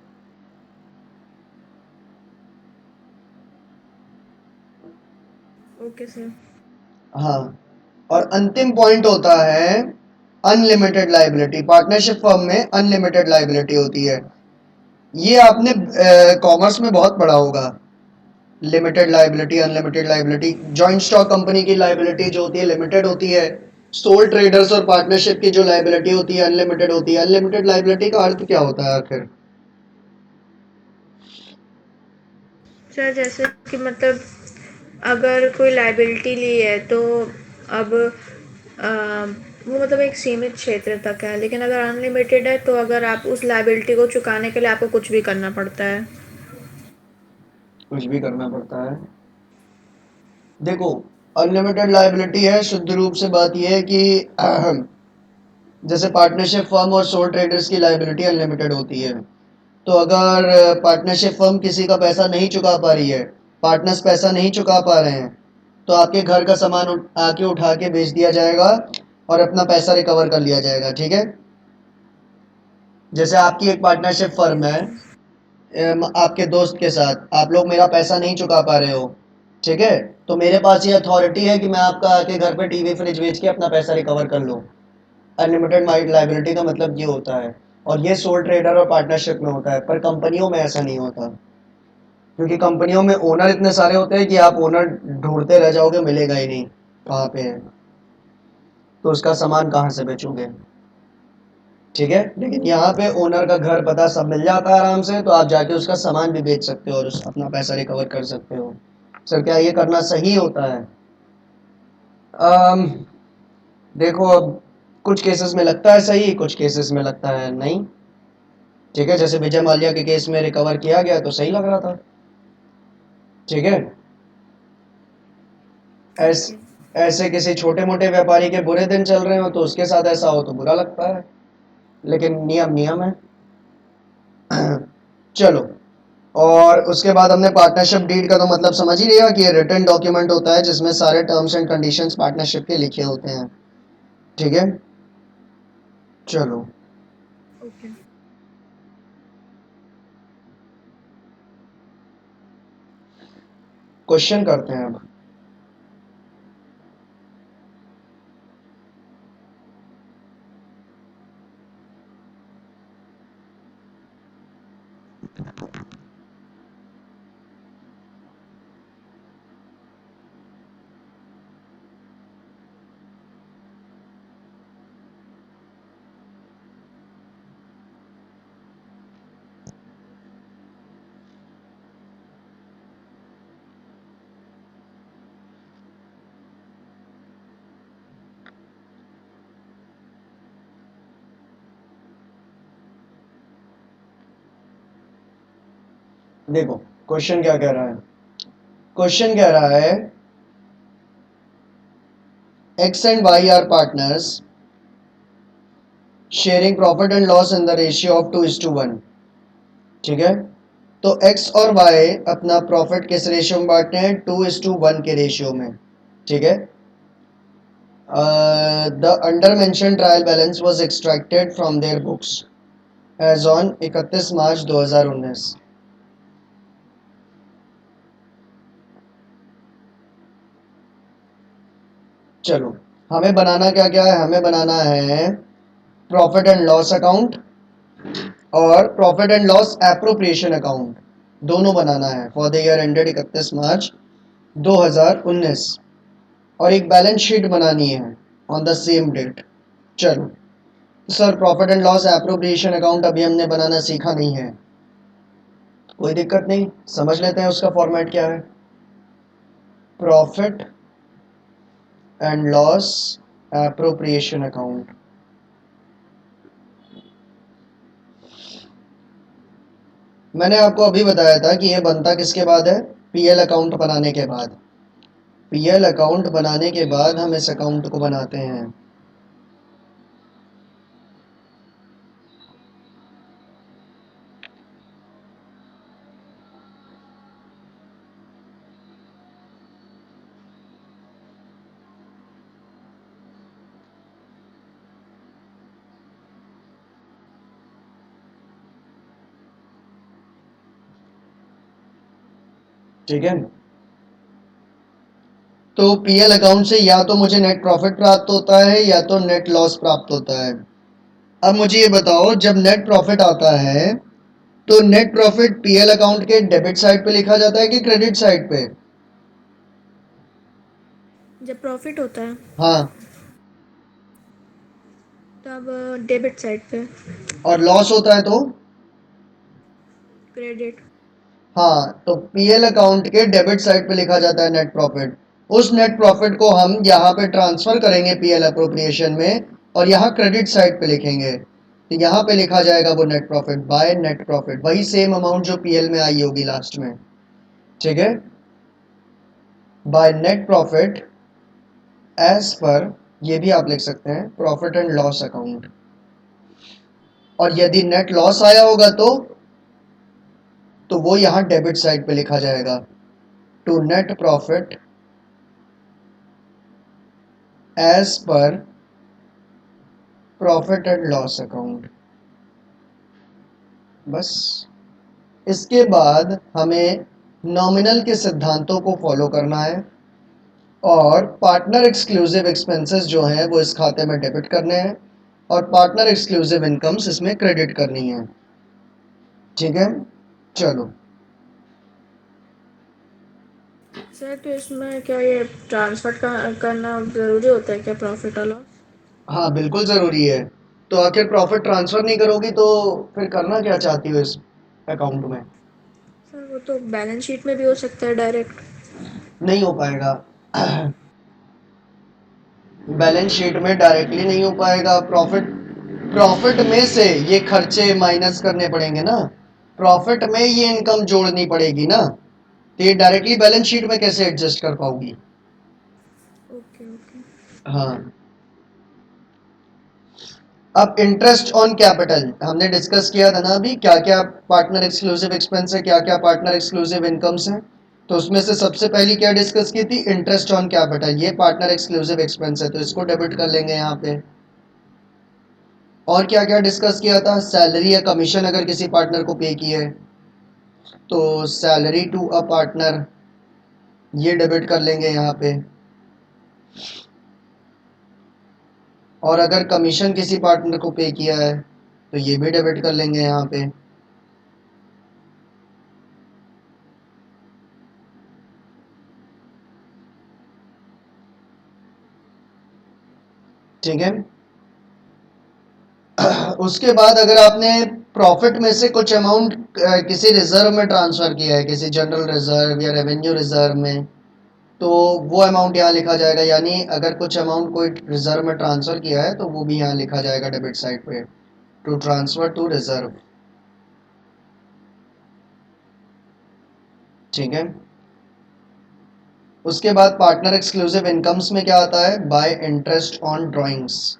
Okay sir. हाँ। और अंतिम पॉइंट होता है अनलिमिटेड लाइबिलिटी। पार्टनरशिप फर्म में अनलिमिटेड लाइबिलिटी होती है। ये आपने कॉमर्स में बहुत पढ़ा होगा। Limited liability, unlimited liability. Joint stock company की लाइबिलिटी जो होती है लिमिटेड होती है। सोल ट्रेडर्स और पार्टनरशिप की जो लाइबिलिटी होती है अनलिमिटेड होती है। अनलिमिटेड लाइबिलिटी का अर्थ क्या होता है आखिर? सर जैसे कि मतलब अगर कोई लाइबिलिटी ली है तो अब अ, वो मतलब एक सीमित क्षेत्र तक है, लेकिन अगर अनलिमिटेड है तो अगर आप उस लाइबिलिटी को चुकाने के लिए आपको कुछ भी करना पड़ता है। कुछ भी करना पड़ता है। देखो, अनलिमिटेड लाइबिलिटी है, शुद्ध रूप से बात यह है कि जैसे पार्टनरशिप फर्म और सोल ट्रेडर्स की लाइबिलिटी अनलिमिटेड होती है। तो अगर पार्टनरशिप फर्म किसी का पैसा नहीं चुका पा रही है, पार्टनर्स पैसा नहीं चुका पा रहे हैं, तो आपके घर का सामान आके उठा के बेच दिया जाएगा और अपना पैसा रिकवर कर लिया जाएगा। ठीक है। जैसे आपकी एक पार्टनरशिप फर्म है, आपके दोस्त के साथ आप लोग मेरा पैसा नहीं चुका पा रहे हो। ठीक है। तो मेरे पास ये अथॉरिटी है कि मैं आपका आके घर पे टीवी फ्रिज बेच के अपना पैसा रिकवर कर लूँ। अनलिमिटेड लाइबिलिटी का मतलब ये होता है। और ये सोल ट्रेडर और पार्टनरशिप में होता है, पर कंपनियों में ऐसा नहीं होता, क्योंकि कंपनियों में ओनर इतने सारे होते हैं कि आप ओनर ढूंढते रह जाओगे, मिलेगा ही नहीं कहाँ पे है, तो उसका सामान कहाँ से बेचोगे। ठीक है। लेकिन यहाँ पे ओनर का घर पता सब मिल जाता है आराम से, तो आप जाके उसका सामान भी बेच सकते हो और अपना पैसा रिकवर कर सकते हो। सर क्या ये करना सही होता है? अम, देखो, अब कुछ केसेस में लगता है सही, कुछ केसेस में लगता है नहीं। ठीक है। जैसे विजय माल्या के केस में रिकवर किया गया तो सही लग रहा था। ठीक है। ऐस, ओके। ऐसे किसी छोटे मोटे व्यापारी के बुरे दिन चल रहे हो तो उसके साथ ऐसा हो तो बुरा लगता है, लेकिन नियम नियम है। चलो। और उसके बाद हमने पार्टनरशिप डीड का तो मतलब समझ ही लिया कि ये रिटन डॉक्यूमेंट होता है जिसमें सारे टर्म्स एंड कंडीशंस पार्टनरशिप के लिखे होते हैं। ठीक है। चलो। ओके। क्वेश्चन करते हैं अब। देखो क्वेश्चन क्या कह रहा है। क्वेश्चन कह रहा है X and Y are partners sharing profit and loss in the ratio of 2:1। ठीक है, तो एक्स और वाई अपना प्रॉफिट किस रेशियो में बांटते हैं? 2:1 के रेशियो में। ठीक है, the under mention trial balance was extracted from their books as on 31 March 2019। चलो, हमें बनाना क्या क्या है? हमें बनाना है प्रॉफिट एंड लॉस अकाउंट और profit and loss appropriation account, दोनों बनाना है for the year ended 31 March 2019, और एक बैलेंस शीट बनानी है ऑन द सेम डेट। चलो sir, profit and loss appropriation account अभी हमने बनाना सीखा नहीं है, कोई दिक्कत नहीं, समझ लेते हैं उसका फॉर्मेट क्या है। Profit and loss appropriation account. मैंने आपको अभी बताया था कि ये बनता किसके बाद है? पीएल अकाउंट बनाने के बाद। पीएल अकाउंट बनाने के बाद हम इस अकाउंट को बनाते हैं। ठीक है, तो पीएल अकाउंट से या तो मुझे नेट प्रॉफिट प्राप्त होता है या तो नेट लॉस प्राप्त होता है। अब मुझे ये बताओ, जब नेट प्रॉफिट आता है तो नेट प्रॉफिट पीएल अकाउंट के डेबिट साइड पे लिखा जाता है कि क्रेडिट साइड पे? जब प्रॉफिट होता है हाँ, तब डेबिट साइड पे। और लॉस होता है तो? क्रेडिट। हाँ, तो पीएल अकाउंट के डेबिट साइड पे लिखा जाता है नेट प्रॉफिट। उस नेट प्रॉफिट को हम यहाँ पे ट्रांसफर करेंगे पीएल अप्रोप्रिएशन में, और यहाँ क्रेडिट साइड पे लिखेंगे, तो यहाँ पे लिखा जाएगा वो net profit by net profit, वही सेम अमाउंट जो पीएल में आई होगी लास्ट में। ठीक है, बाय नेट प्रॉफिट एज पर, ये भी आप लिख सकते हैं, प्रॉफिट एंड लॉस अकाउंट। और यदि नेट लॉस आया होगा तो वो यहाँ डेबिट साइड पे लिखा जाएगा, to net profit as per profit and loss account. बस, इसके बाद हमें नॉमिनल के सिद्धांतों को फॉलो करना है और पार्टनर एक्सक्लूसिव एक्सपेंसेस जो हैं वो इस खाते में डेबिट करने हैं और पार्टनर एक्सक्लूसिव इनकम्स इसमें क्रेडिट करनी है। ठीक है, चलो। सर तो इसमें क्या ये ट्रांसफर करना ज़रूरी होता है क्या, प्रॉफिट और लॉस? हाँ, बिल्कुल ज़रूरी है। तो आखिर प्रॉफिट ट्रांसफ़र नहीं करोगी तो फिर करना क्या चाहती हो इस अकाउंट में? सर वो तो बैलेंस शीट में भी हो सकता है डायरेक्ट। नहीं हो पाएगा। बैलेंस शीट में डायरेक्टली नहीं हो पाएगा। प्रॉफिट प्रॉफिट में से ये खर्चे माइनस करने पड़ेंगे ना, प्रॉफिट में ये इनकम जोड़नी पड़ेगी ना, तो ये डायरेक्टली बैलेंस शीट में कैसे एडजस्ट कर पाओगी? Okay okay. हाँ, अब इंटरेस्ट ऑन कैपिटल हमने डिस्कस किया था ना अभी, क्या क्या पार्टनर एक्सक्लूसिव एक्सपेंस है, क्या क्या पार्टनर एक्सक्लूसिव इनकम्स हैं। तो उसमें से सबसे पहली क्या डिस्कस की थी? इंटरेस्ट ऑन कैपिटल, ये पार्टनर एक्सक्लूसिव एक्सपेंस है तो इसको डेबिट कर लेंगे यहाँ पे। और क्या क्या डिस्कस किया था? सैलरी या कमीशन अगर किसी पार्टनर को पे की है तो सैलरी टू अ पार्टनर, ये डेबिट कर लेंगे यहाँ पे। और अगर कमीशन किसी पार्टनर को पे किया है तो ये भी डेबिट कर लेंगे यहाँ पे। ठीक है। उसके बाद अगर आपने प्रॉफिट में से कुछ अमाउंट किसी रिजर्व में ट्रांसफर किया है, किसी जनरल रिजर्व या रेवेन्यू रिजर्व में, तो वो अमाउंट यहाँ लिखा जाएगा। यानी अगर कुछ अमाउंट कोई रिजर्व में ट्रांसफर किया है तो वो भी यहाँ लिखा जाएगा डेबिट साइड पे, टू ट्रांसफर टू रिजर्व। ठीक है। उसके बाद पार्टनर एक्सक्लूसिव इनकम्स में क्या आता है, बाय इंटरेस्ट ऑन ड्राइंग्स।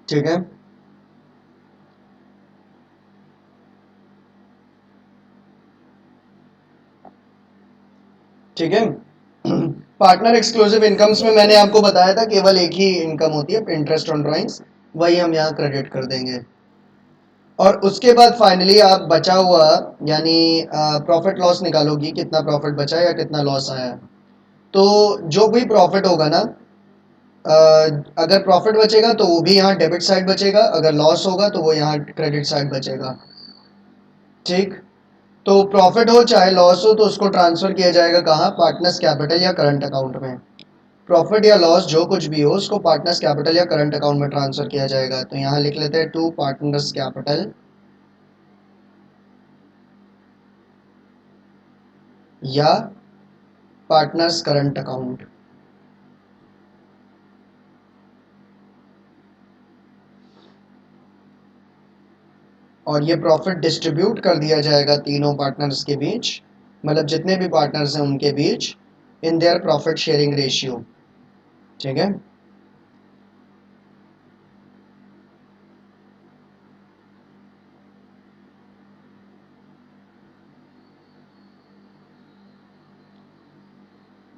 ठीक है। ठीक है। पार्टनर एक्सक्लूसिव इनकम्स में मैंने आपको बताया था केवल एक ही इनकम होती है, इंटरेस्ट ऑन ड्राइंग्स, वही हम यहाँ क्रेडिट कर देंगे। और उसके बाद फाइनली आप बचा हुआ यानी प्रॉफिट लॉस निकालोगी, कितना प्रॉफिट बचा या कितना लॉस आया। तो जो भी प्रॉफिट होगा ना, अ, अगर प्रॉफिट बचेगा तो वो भी यहाँ डेबिट साइड बचेगा, अगर लॉस होगा तो वो यहाँ क्रेडिट साइड बचेगा। ठीक। तो प्रॉफिट हो चाहे लॉस हो तो उसको ट्रांसफर किया जाएगा कहाँ, पार्टनर्स कैपिटल या करंट अकाउंट में। प्रॉफिट या लॉस जो कुछ भी हो उसको पार्टनर्स कैपिटल या करंट अकाउंट में ट्रांसफर किया जाएगा। तो यहाँ लिख लेते हैं टू पार्टनर्स कैपिटल या पार्टनर्स करंट अकाउंट। और ये प्रॉफिट डिस्ट्रीब्यूट कर दिया जाएगा तीनों पार्टनर्स के बीच, मतलब जितने भी पार्टनर्स हैं उनके बीच, in their profit sharing ratio. ठीक है।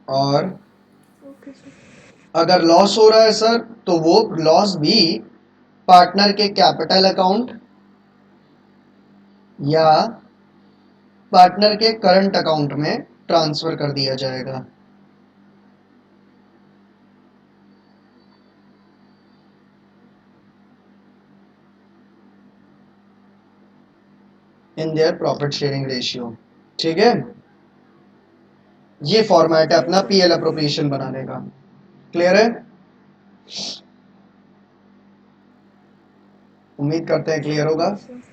और ओके सर। अगर लॉस हो रहा है सर तो वो लॉस भी पार्टनर के कैपिटल अकाउंट या पार्टनर के करंट अकाउंट में ट्रांसफर कर दिया जाएगा। इन देयर प्रॉफिट शेयरिंग रेशियो। ठीक है। ये फॉर्मेट है यस अपना सर। पीएल अप्रोप्रिएशन बनाने का। क्लियर है? उम्मीद करते हैं क्लियर होगा। Yes sir.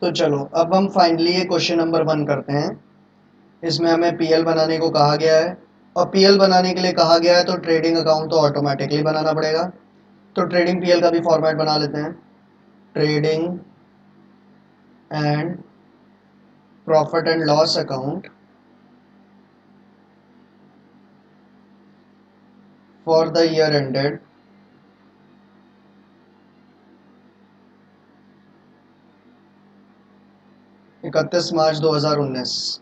तो चलो अब हम फाइनली ये क्वेश्चन नंबर 1 करते हैं। इसमें हमें पीएल बनाने को कहा गया है, और पीएल बनाने के लिए कहा गया है तो ट्रेडिंग अकाउंट तो ऑटोमेटिकली बनाना पड़ेगा। तो ट्रेडिंग पीएल का भी फॉर्मेट बना लेते हैं, trading and profit and loss account for the year ended 31 March 2019।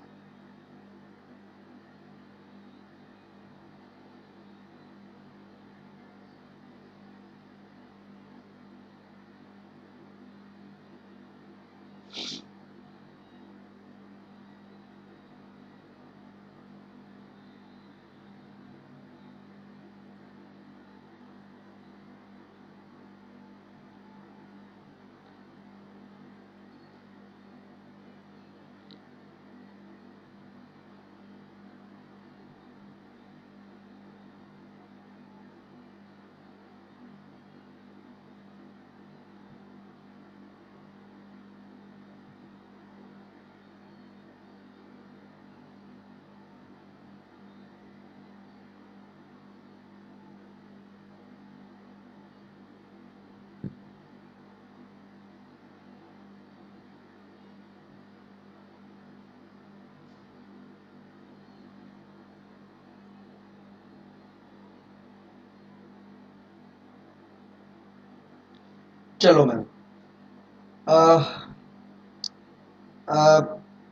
चलो मैम,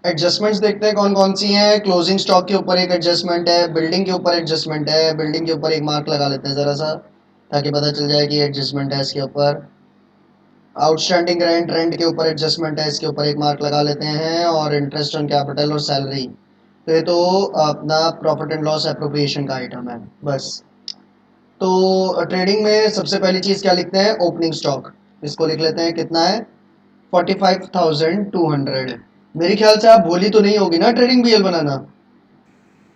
एडजस्टमेंट्स देखते हैं कौन कौन सी हैं। क्लोजिंग स्टॉक के ऊपर एक एडजस्टमेंट है, बिल्डिंग के ऊपर एडजस्टमेंट है। बिल्डिंग के ऊपर एक मार्क लगा लेते हैं ज़रा सा, ताकि पता चल जाए कि एडजस्टमेंट है इसके ऊपर। आउटस्टैंडिंग रेंट, रेंट के ऊपर एडजस्टमेंट है, इसके ऊपर एक मार्क लगा लेते हैं। और इंटरेस्ट ऑन कैपिटल और सैलरी, तो ये तो अपना प्रॉफिट एंड लॉस एप्रोप्रिएशन का आइटम है बस। तो ट्रेडिंग में सबसे पहली चीज़ क्या लिखते हैं, ओपनिंग स्टॉक। इसको लिख लेते हैं, कितना है, 45,200। मेरे ख्याल से आप भूली तो नहीं होगी ना ट्रेडिंग बीएल बनाना।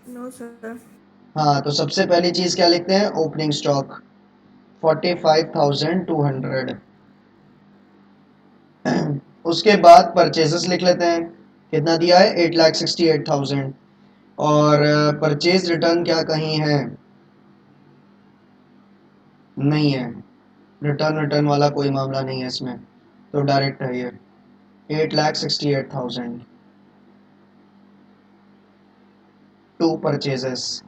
No sir. हाँ, तो सबसे पहली चीज़ क्या लिखते हैं, ओपनिंग स्टॉक 45,200। उसके बाद परचेजेस लिख लेते हैं, कितना दिया है, 8,68,000। और परचेज रिटर्न क्या कहीं है, नहीं है। रिटर्न रिटर्न वाला कोई मामला नहीं है इसमें, तो डायरेक्ट है ये 8,68,000 टू परचेजेस।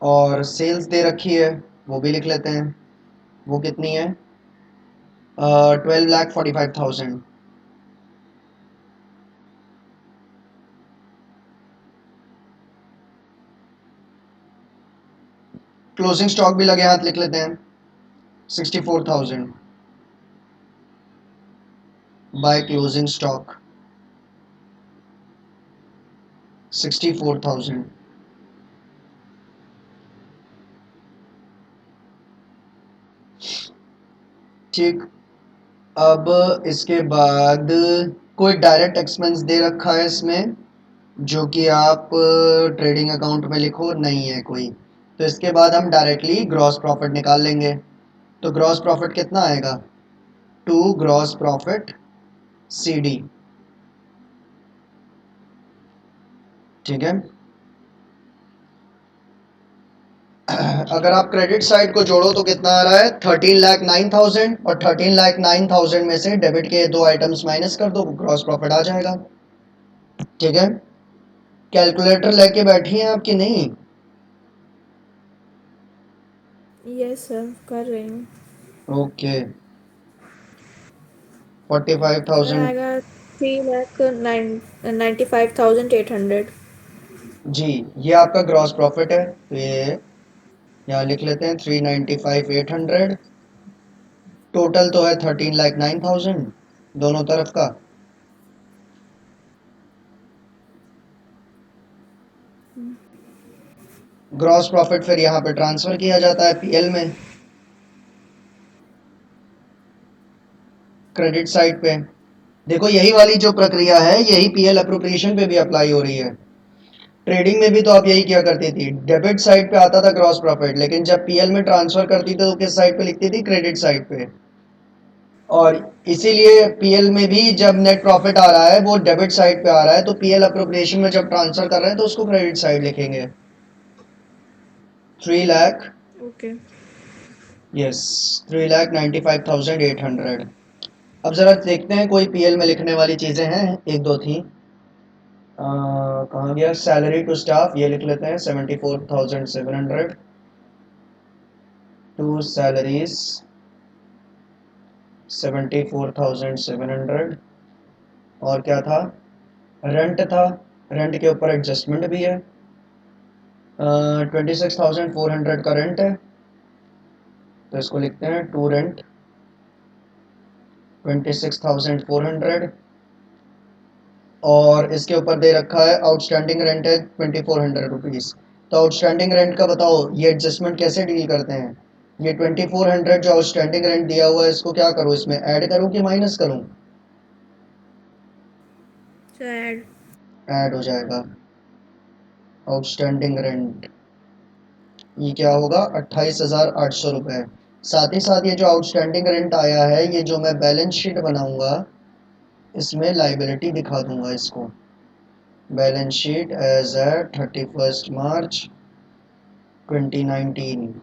और सेल्स दे रखी है, वो भी लिख लेते हैं, वो कितनी है, 12,45,000। क्लोजिंग स्टॉक भी लगे हाथ लिख लेते हैं, 64,000 बाय क्लोजिंग स्टॉक, 64,000। ठीक। अब इसके बाद कोई डायरेक्ट एक्सपेंस दे रखा है इसमें, जो कि आप ट्रेडिंग अकाउंट में लिखो, नहीं है कोई। तो इसके बाद हम डायरेक्टली ग्रॉस प्रॉफिट निकाल लेंगे। तो ग्रॉस प्रॉफिट कितना आएगा, to gross profit C D. ठीक है। अगर आप क्रेडिट साइड को जोड़ो तो कितना आ रहा है, 13,09,000। और 13,09,000 में से डेबिट के दो आइटम्स माइनस कर दो, ग्रॉस प्रॉफिट आ जाएगा। ठीक है। कैलकुलेटर लेके बैठी हैं आप कि नहीं। यस सर, कर रही हूँ। ओके, 45,000। आएगा 3,95,800। जी, ये आपका ग्रॉस प्रॉफिट है, तो ये यहाँ लिख लेते हैं, 395,800। टोटल तो है 13,09,000 दोनों तरफ का। ग्रॉस प्रॉफिट फिर यहाँ पे ट्रांसफर किया जाता है पीएल में, क्रेडिट साइड पे। देखो, यही वाली जो प्रक्रिया है, यही पीएल अप्रोप्रिएशन पे भी अप्लाई हो रही है। ट्रेडिंग में भी तो आप यही किया करती थी, डेबिट साइड पे आता था ग्रॉस प्रॉफिट, लेकिन जब पीएल में ट्रांसफर करती थी तो किस साइड पे लिखती थी, क्रेडिट साइड पे। और इसीलिए पीएल में भी जब नेट प्रॉफिट आ रहा है वो डेबिट साइड पे आ रहा है, तो पीएल अप्रोप्रिएशन में जब ट्रांसफर कर रहे हैं तो उसको क्रेडिट साइड लिखेंगे। 3 लाख, ओके। यस, 3,95,800। अब जरा देखते हैं कोई पीएल में लिखने वाली चीजें हैं, एक दो थी। कहाँ गया, सैलरी टू स्टाफ, ये लिख लेते हैं, 74,700 टू सैलरीज, 74,700। और क्या था, रेंट था, रेंट के ऊपर एडजस्टमेंट भी है, 26,400 का रेंट है, तो इसको लिखते हैं टू रेंट 26,400। और इसके ऊपर दे रखा है आउटस्टैंडिंग रेंट है 2,400 रुपीज़। तो आउटस्टैंडिंग रेंट का बताओ, ये एडजस्टमेंट कैसे डील करते हैं। ये 2,400 जो आउटस्टैंडिंग रेंट दिया हुआ है, इसको क्या करूँ, इसमें ऐड करूँ कि माइनस करूँ। सर, ऐड हो जाएगा, आउटस्टैंडिंग रेंट, ये क्या होगा, 28,800 रुपये। साथ ही साथ ये जो आउटस्टैंडिंग रेंट आया है, ये जो मैं बैलेंस शीट बनाऊंगा, इसमें लाइबिलिटी दिखा दूंगा इसको, balance sheet as a 31 March 2019।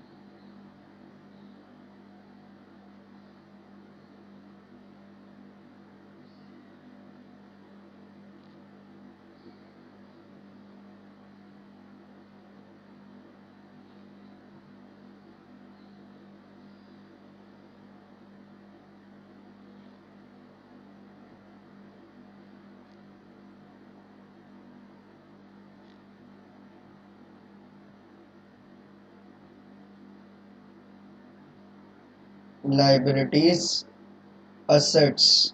Liabilities, assets,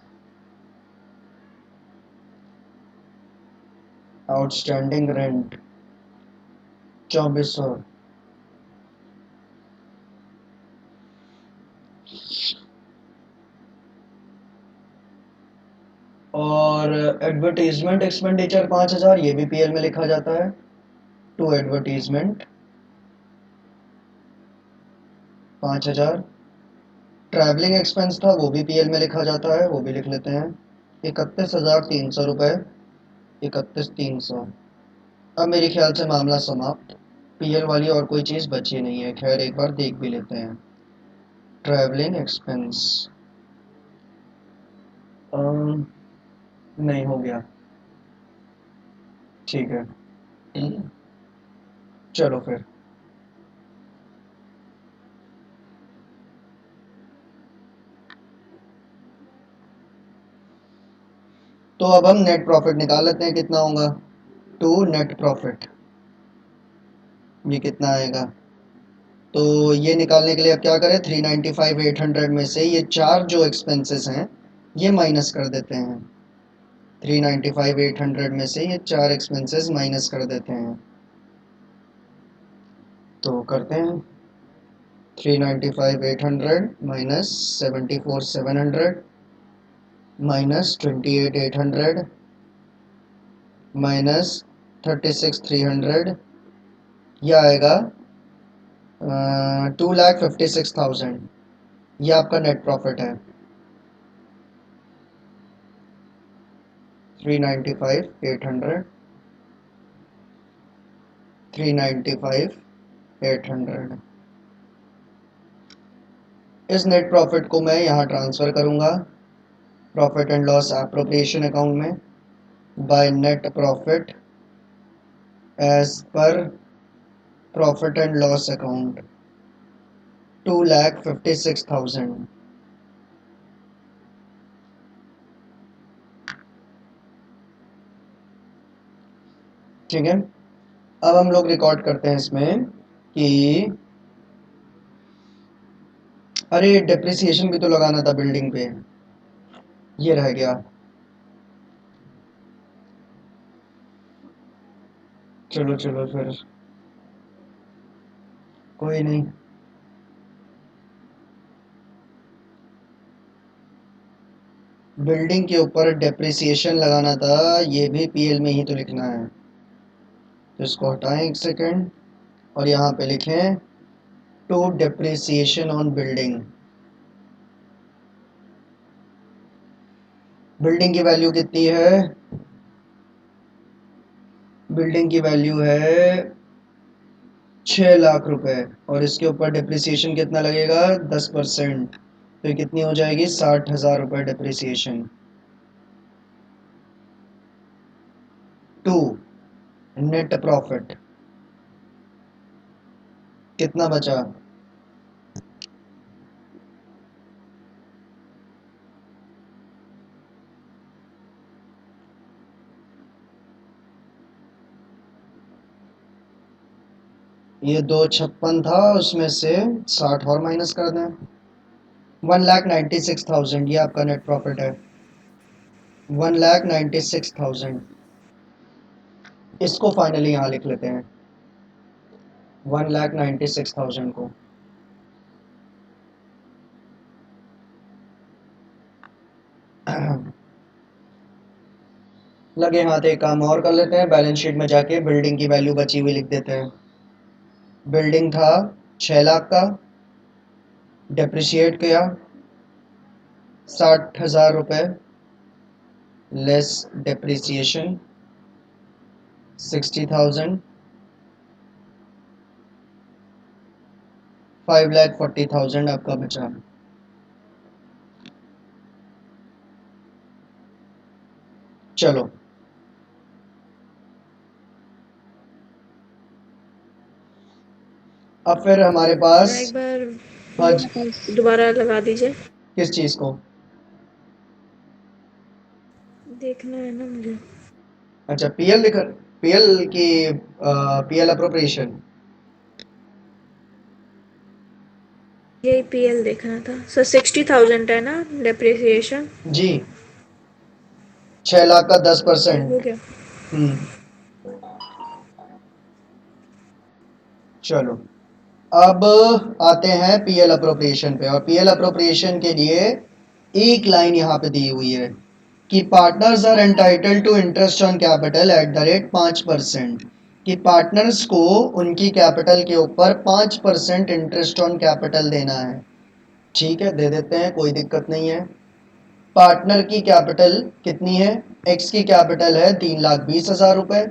outstanding rent 2400, और एडवर्टीजमेंट एक्सपेंडिचर 5000, ये भी पीएल में लिखा जाता है। टू एडवर्टीजमेंट 5000, ट्रैवलिंग एक्सपेंस था वो भी पीएल में लिखा जाता है, वो भी लिख लेते हैं। 31,300 रुपये, 31,300। अब मेरे ख्याल से मामला समाप्त, पीएल वाली और कोई चीज़ बची नहीं है। खैर एक बार देख भी लेते हैं। ट्रैवलिंग एक्सपेंस नहीं हो गया, ठीक है। चलो फिर, तो अब हम नेट प्रॉफिट निकाल लेते हैं कितना होगा। टू नेट प्रॉफिट, ये कितना आएगा। तो ये निकालने के लिए अब क्या करें, 395 800 में से ये चार जो एक्सपेंसेस हैं ये माइनस कर देते हैं। 395 800 में से ये चार एक्सपेंसेस माइनस कर देते हैं। तो करते हैं, 395 800 माइनस 74 700 माइनस 28 800 माइनस 36 300, यह आएगा 2,56,000। ये आपका नेट प्रॉफिट है। 395 800, 395 800, इस नेट प्रॉफिट को मैं यहाँ ट्रांसफ़र करूँगा profit and loss appropriation account में, by net profit as per profit and loss account 2,56,000। ठीक है, अब हम लोग रिकॉर्ड करते हैं इसमें कि अरे डेप्रिसिएशन भी तो लगाना था बिल्डिंग पे, ये रह गया। चलो चलो फिर, कोई नहीं। बिल्डिंग के ऊपर डेप्रिसिएशन लगाना था, ये भी पीएल में ही तो लिखना है। तो इसको हटाएं एक सेकेंड और यहाँ पे लिखें to depreciation on building. Building की वैल्यू कितनी है, बिल्डिंग की वैल्यू है 6 लाख रुपए, और इसके ऊपर डिप्रिसिएशन कितना लगेगा, 10%। तो ये कितनी हो जाएगी, 60,000 रुपये डिप्रिसिएशन। टू नेट प्रॉफिट कितना बचा, ये 256 था, उसमें से 60 और माइनस कर दें, 1,96,000, ये आपका नेट प्रॉफिट है। 1,96,000, इसको फाइनली यहाँ लिख लेते हैं, 1,96,000 को। लगे हाथ एक काम और कर लेते हैं, बैलेंस शीट में जाके बिल्डिंग की वैल्यू बची हुई लिख देते हैं। बिल्डिंग था 6 लाख का, डेप्रिशिएट किया 60,000 रुपये, लेस डेप्रिसिएशन 60,000, 5,40,000 आपका बचा। चलो अब फिर हमारे पास, एक बार हाँ दोबारा लगा दीजिए, किस चीज़ को, देखना है ना मुझे। अच्छा पीएल लिख, पीएल की, पीएल अप्रोप्रिएशन यही पीएल देखना था सर। 60,000 है ना डेप्रिसिएशन? जी, 6 लाख का ओके, हो 10%। गया। चलो, अब आते हैं पीएल अप्रोप्रिएशन पे। और पीएल अप्रोप्रिएशन के लिए एक लाइन यहाँ पे दी हुई है कि partners are entitled to interest on capital at the rate 5%। कि पार्टनर्स को उनकी कैपिटल के ऊपर 5% इंटरेस्ट ऑन कैपिटल देना है। ठीक है, दे देते हैं, कोई दिक्कत नहीं है। पार्टनर की कैपिटल कितनी है? एक्स की कैपिटल है 3,20,000 रुपए।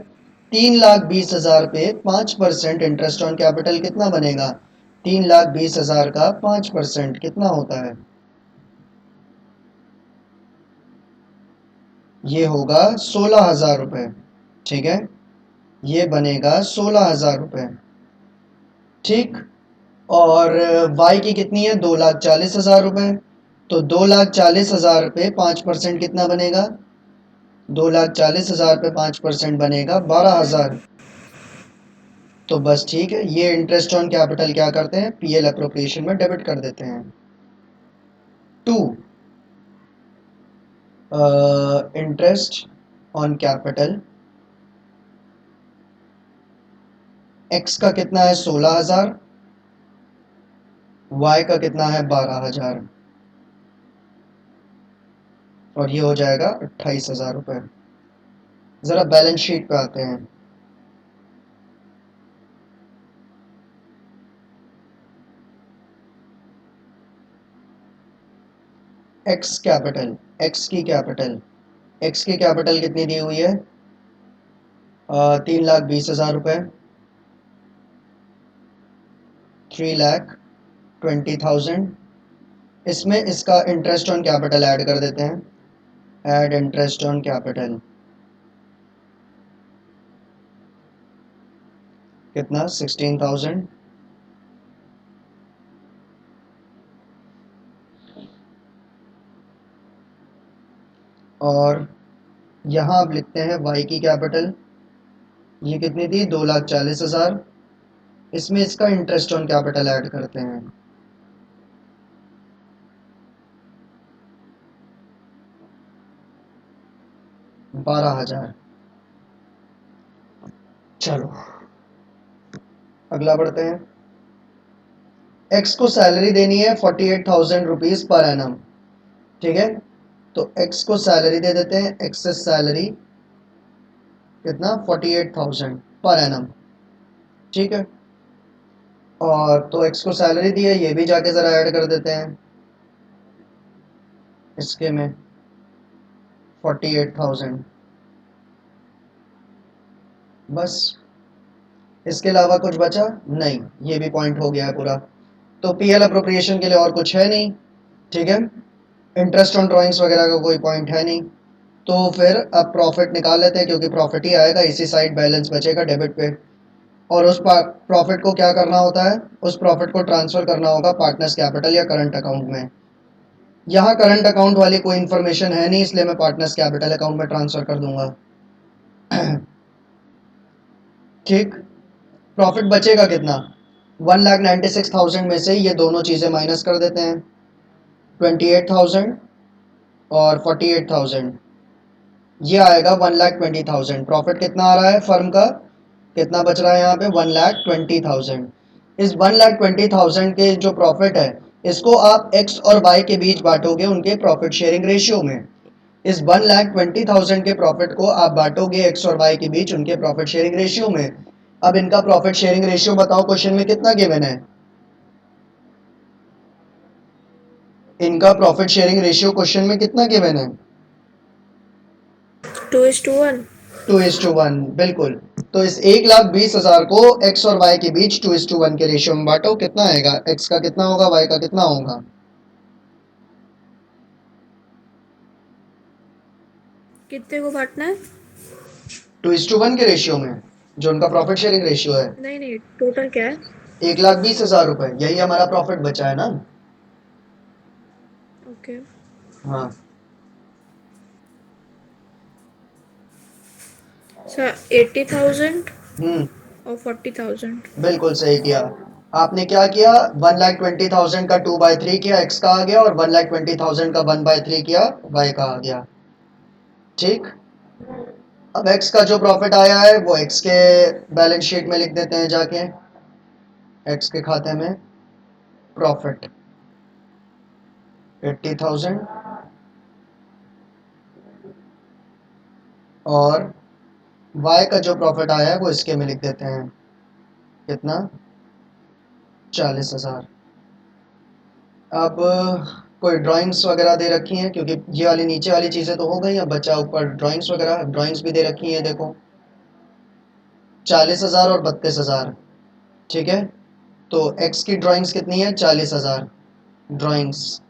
3,20,000 पे 5% इंटरेस्ट ऑन कैपिटल कितना बनेगा? 3,20,000 का 5% कितना होता है? ये होगा 16,000 रुपए। ठीक है, ये बनेगा 16,000 रुपए। ठीक, और y की कितनी है? 2,40,000 रुपए। तो 2,40,000 पे 5% कितना बनेगा? 2,40,000 पे 5% बनेगा 12,000। तो बस ठीक है, ये इंटरेस्ट ऑन कैपिटल क्या करते हैं? पीएल अप्रोप्रिएशन में डेबिट कर देते हैं। 2, इंटरेस्ट ऑन कैपिटल। एक्स का कितना है? 16,000। y का कितना है? 12,000। और ये हो जाएगा 28,000 रुपए। जरा बैलेंस शीट पे आते हैं। एक्स कैपिटल, एक्स की कैपिटल कितनी दी हुई है? 3,20,000 रुपए। 3,20,000। इसमें इसका इंटरेस्ट ऑन कैपिटल ऐड कर देते हैं। ऐड इंटरेस्ट ऑन कैपिटल कितना? 16,000। और यहाँ अब लिखते हैं y की कैपिटल। ये कितनी थी? 2,40,000। इसमें इसका इंटरेस्ट ऑन कैपिटल ऐड करते हैं। 12,000। चलो, अगला बढ़ते हैं। एक्स को सैलरी देनी है 48,000 रुपीज पर एनम। ठीक है, तो एक्स को सैलरी दे देते हैं। एक्सेस सैलरी कितना? 48,000 पर एनम। ठीक है, और तो एक्स को सैलरी दी है, ये भी जाके ज़रा ऐड कर देते हैं इसके में 48,000। बस, इसके अलावा कुछ बचा नहीं। ये भी पॉइंट हो गया है पूरा। तो पीएल अप्रोप्रिएशन के लिए और कुछ है नहीं। ठीक है, इंटरेस्ट ऑन ड्राइंग्स वगैरह का कोई पॉइंट है नहीं। तो फिर अब प्रॉफिट निकाल लेते हैं, क्योंकि प्रॉफिट ही आएगा। इसी साइड बैलेंस बचेगा डेबिट पे। और उस प्रॉफिट को क्या करना होता है? उस प्रॉफिट को ट्रांसफ़र करना होगा पार्टनर्स कैपिटल या करंट अकाउंट में। यहाँ करंट अकाउंट वाली कोई इन्फॉर्मेशन है नहीं, इसलिए मैं पार्टनर्स कैपिटल अकाउंट में ट्रांसफ़र कर दूंगा। ठीक, प्रॉफिट बचेगा कितना? 1,96,000 में से ये दोनों चीज़ें माइनस कर देते हैं। 28,000 और 48,000, ये आएगा 1,20,000। प्रॉफिट कितना आ रहा है फर्म का? कितना बच रहा है यहाँ पे? 1,20,000। इस 1,20,000 के जो प्रॉफिट है, इसको आप एक्स और वाई के बीच बांटोगे उनके प्रॉफिट शेयरिंग रेशियो में। इस 1,20,000 के प्रॉफिट को आप बांटोगे एक्स और वाई के बीच उनके प्रॉफिट शेयरिंग रेशियो में। अब इनका प्रॉफिट शेयरिंग रेशियो बताओ, क्वेश्चन में कितना गिवन है? इनका प्रॉफिट शेयरिंग रेशियो क्वेश्चन में कितना गिवन है? 2:1। 2:1, बिल्कुल। तो इस 1,20,000 को एक्स और वाई के बीच 2:1 के रेशियो में बांटो। कितना आएगा? एक्स का कितना होगा? वाई का कितना होगा? कितने को बांटना है? 2:1 के रेशियो में, जो उनका प्रॉफिट शेयरिंग रेशियो है। नहीं नहीं, टोटल क्या है? 1,20,000 रुपए, यही हमारा प्रॉफिट बचा है ना। ओके। हाँ, सर 80,000 हम्म, और 40,000। बिल्कुल सही किया। आपने क्या किया, 1,20,000 का 2/3 किया, x का आ गया, और 1,20,000 का 1/3 किया, y का आ गया। ठीक, अब x का जो प्रॉफिट आया है वो x के बैलेंस शीट में लिख देते हैं जाके, x के खाते में प्रॉफिट 80,000, और y का जो प्रॉफिट आया है वो इसके में लिख देते हैं, कितना, 40,000। अब कोई ड्राइंग्स वगैरह दे रखी हैं, क्योंकि ये वाली नीचे वाली चीज़ें तो हो गई, अब बच्चा ऊपर ड्राइंग्स वगैरह, ड्राइंग्स भी दे रखी हैं, देखो 40,000 और 32,000। ठीक है, तो x की ड्राइंग्स कितनी है, 40,000, ड्राइंग्स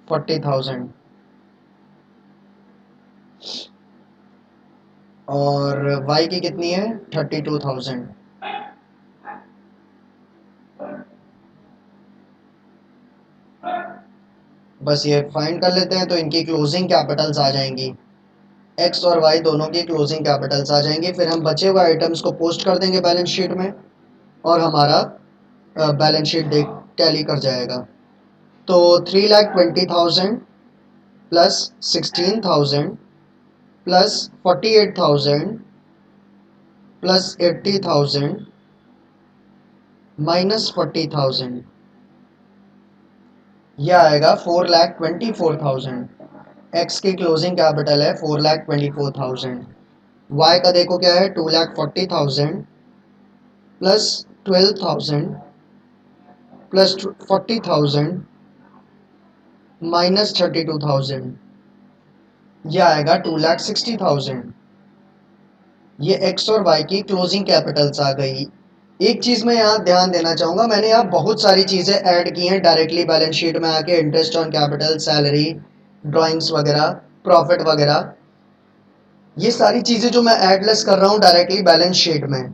40,000, और y की कितनी है, 32,000। बस ये फाइंड कर लेते हैं, तो इनकी क्लोजिंग कैपिटल्स आ जाएंगी, x और y दोनों की क्लोजिंग कैपिटल्स आ जाएंगी। फिर हम बचे हुए आइटम्स को पोस्ट कर देंगे बैलेंस शीट में, और हमारा बैलेंस शीट देख टैली कर जाएगा। तो 3,20,000 प्लस 16,000 प्लस 48,000 प्लस 80,000 माइनस 40,000, यह आएगा 4,24,000। एक्स की क्लोजिंग कैपिटल है 4,24,000। वाई का देखो क्या है, 2,40,000 प्लस 12,000 प्लस 40,000 माइनस 32,000, यह आएगा 2,60,000। ये एक्स और वाई की क्लोजिंग कैपिटल्स आ गई। एक चीज़ मैं यहाँ ध्यान देना चाहूँगा, मैंने यहाँ बहुत सारी चीज़ें ऐड की हैं डायरेक्टली बैलेंस शीट में आके, interest on capital, salary, drawings वगैरह, प्रॉफिट वगैरह, ये सारी चीज़ें जो मैं एडलेस कर रहा हूँ डायरेक्टली बैलेंस शीट में।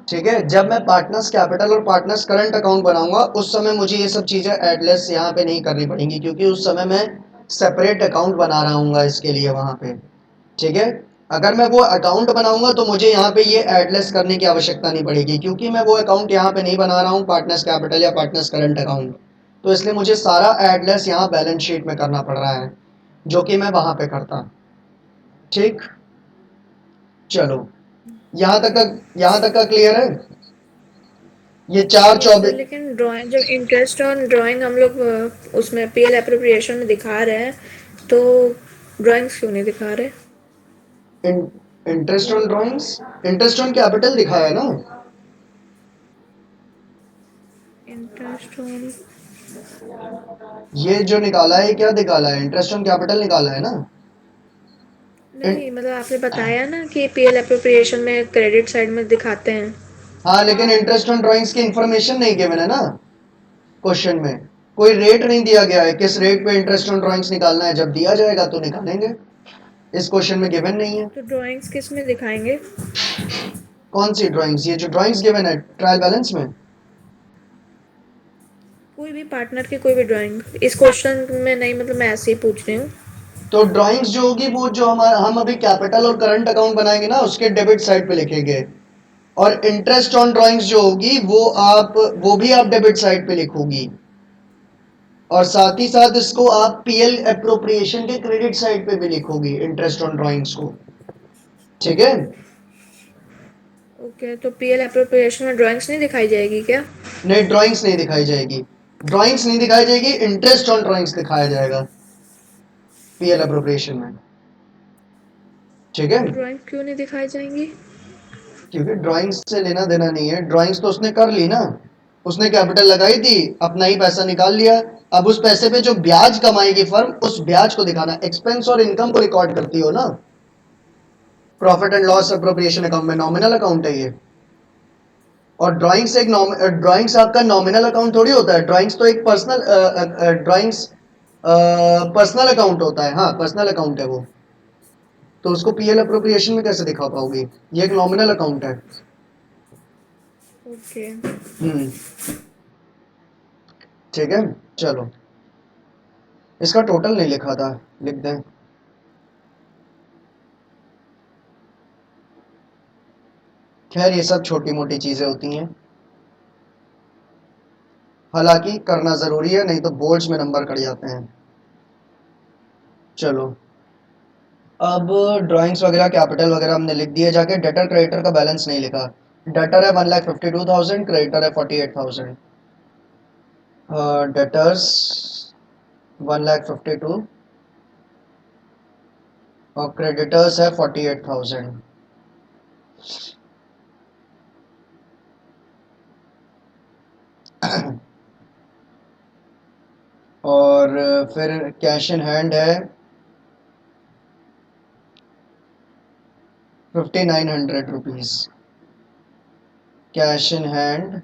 ठीक है, जब मैं पार्टनर्स कैपिटल और पार्टनर्स करंट अकाउंट बनाऊंगा उस समय मुझे ये सब चीज़ें एडलेस यहाँ पे नहीं करनी पड़ेंगी, क्योंकि उस समय मैं सेपरेट अकाउंट बना रहा हूँ इसके लिए वहाँ पे। ठीक है, अगर मैं वो अकाउंट बनाऊंगा तो मुझे यहाँ पे ये एडलेस करने की आवश्यकता नहीं पड़ेगी, क्योंकि मैं वो अकाउंट यहाँ पे नहीं बना रहा हूँ पार्टनर्स कैपिटल या पार्टनर्स करंट अकाउंट, तो इसलिए मुझे सारा एडलेस यहाँ बैलेंस शीट में करना पड़ रहा है, जो कि मैं वहाँ पे करता। ठीक, चलो, यहाँ तक का क्लियर है। ये चार यस सर, चौबीस लेकिन ड्राइंग जब इंटरेस्ट ऑन ड्राइंग हम लोग उसमें पीएल एप्रोप्रिएशन में दिखा रहे हैं, तो ड्राइंग्स क्यों नहीं दिखा रहे? Interest on drawings, interest on capital दिखाया है ना। इंटरेस्ट ऑन, ये जो निकाला है, क्या निकाला है, इंटरेस्ट ऑन कैपिटल निकाला है ना। इन- नहीं मतलब आपने बताया ना कि पीएल एप्रोप्रिएशन में क्रेडिट साइड में दिखाते हैं। हाँ, लेकिन इंटरेस्ट ऑन ड्राइंग्स की इंफॉर्मेशन नहीं गिवन है ना क्वेश्चन में, कोई रेट नहीं दिया गया है किस रेट पे इंटरेस्ट ऑन ड्राइंग्स निकालना है, जब दिया जाएगा तो निकालेंगे, इस क्वेश्चन में गिवन नहीं है। तो ड्राइंग्स किस में दिखाएंगे? कौन सी ड्राइंग्स, ये जो ड्राइंग्स गिवन है ट्रायल बैलेंस में। कोई भी पार्टनर की कोई भी ड्राइंग इस क्वेश्चन में नहीं, मतलब मैं ऐसे ही पूछ रही हूँ। तो ड्राइंग्स जो होगी वो जो हम अभी कैपिटल और करंट अकाउंट बनाएंगे ना उसके डेबिट साइड पे लिखेंगे, और इंटरेस्ट ऑन ड्राइंग्स जो होगी वो भी आप डेबिट साइड पे लिखोगी, और साथ ही साथ इसको आप पीएल अप्रोप्रिएशन के क्रेडिट साइड पे भी लिखोगी इंटरेस्ट ऑन ड्राइंग्स को। ठीक है, ओके, तो पीएल एप्रोप्रिएशन में ड्राइंग्स नहीं दिखाई जाएगी क्या? नहीं ड्राइंग्स नहीं दिखाई जाएगी, ड्राइंग्स नहीं दिखाई जाएगी, इंटरेस्ट ऑन ड्राइंग्स दिखाया जाएगा पीएल अप्रोप्रिएशन में। ठीक है, तो ड्राइंग्स क्यों नहीं दिखाई जाएंगी? क्योंकि ड्राइंग्स से लेना देना नहीं है, ड्राइंग्स तो उसने कर ली ना, उसने कैपिटल लगाई थी, अपना ही पैसा निकाल लिया, अब उस पैसे पे जो ब्याज कमाएगी फर्म उस ब्याज को दिखाना, एक्सपेंस और इनकम को रिकॉर्ड करती हो ना, profit and loss appropriation account में नॉमिनल अकाउंट है ये। और ड्राइंग्स ड्राइंग्स आपका नॉमिनल अकाउंट थोड़ी होता है, ड्राइंग्स तो एक पर्सनल ड्राइंग्स पर्सनल अकाउंट होता है, हाँ पर्सनल अकाउंट है वो, तो उसको पीएल अप्रोप्रिएशन में कैसे दिखा पाओगे, ये एक नॉमिनल अकाउंट है। ओके। हम्म, ठीक है, चलो, इसका टोटल नहीं लिखा था, लिख दें। खैर ये सब छोटी मोटी चीजें होती हैं। हालांकि करना ज़रूरी है, नहीं तो बोर्ड्स में नंबर कट जाते हैं। चलो, अब ड्राइंग्स वगैरह कैपिटल वगैरह हमने लिख दिए जाके। डेटर क्रेडिटर का बैलेंस नहीं लिखा। डेटर है 1,52,000, क्रेडिटर है 48,000। डेटर्स 1,52,000 और क्रेडिटर्स है 48,000। और फिर कैश इन हैंड है 5,900 rupees. Cash in hand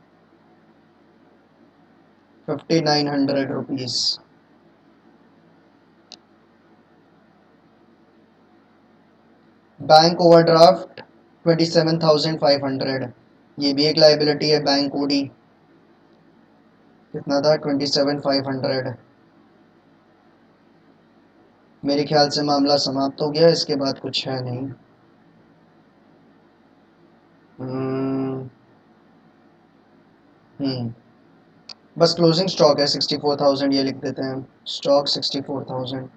5,900 rupees. Bank overdraft 27,500। ये भी एक लाइबिलिटी है, बैंक ओडी। कितना था? 27,500। मेरे ख्याल से मामला समाप्त हो गया, इसके बाद कुछ है नहीं। हम्म हम्म, बस क्लोजिंग स्टॉक है 64,000, ये लिख देते हैं। स्टॉक 64,000।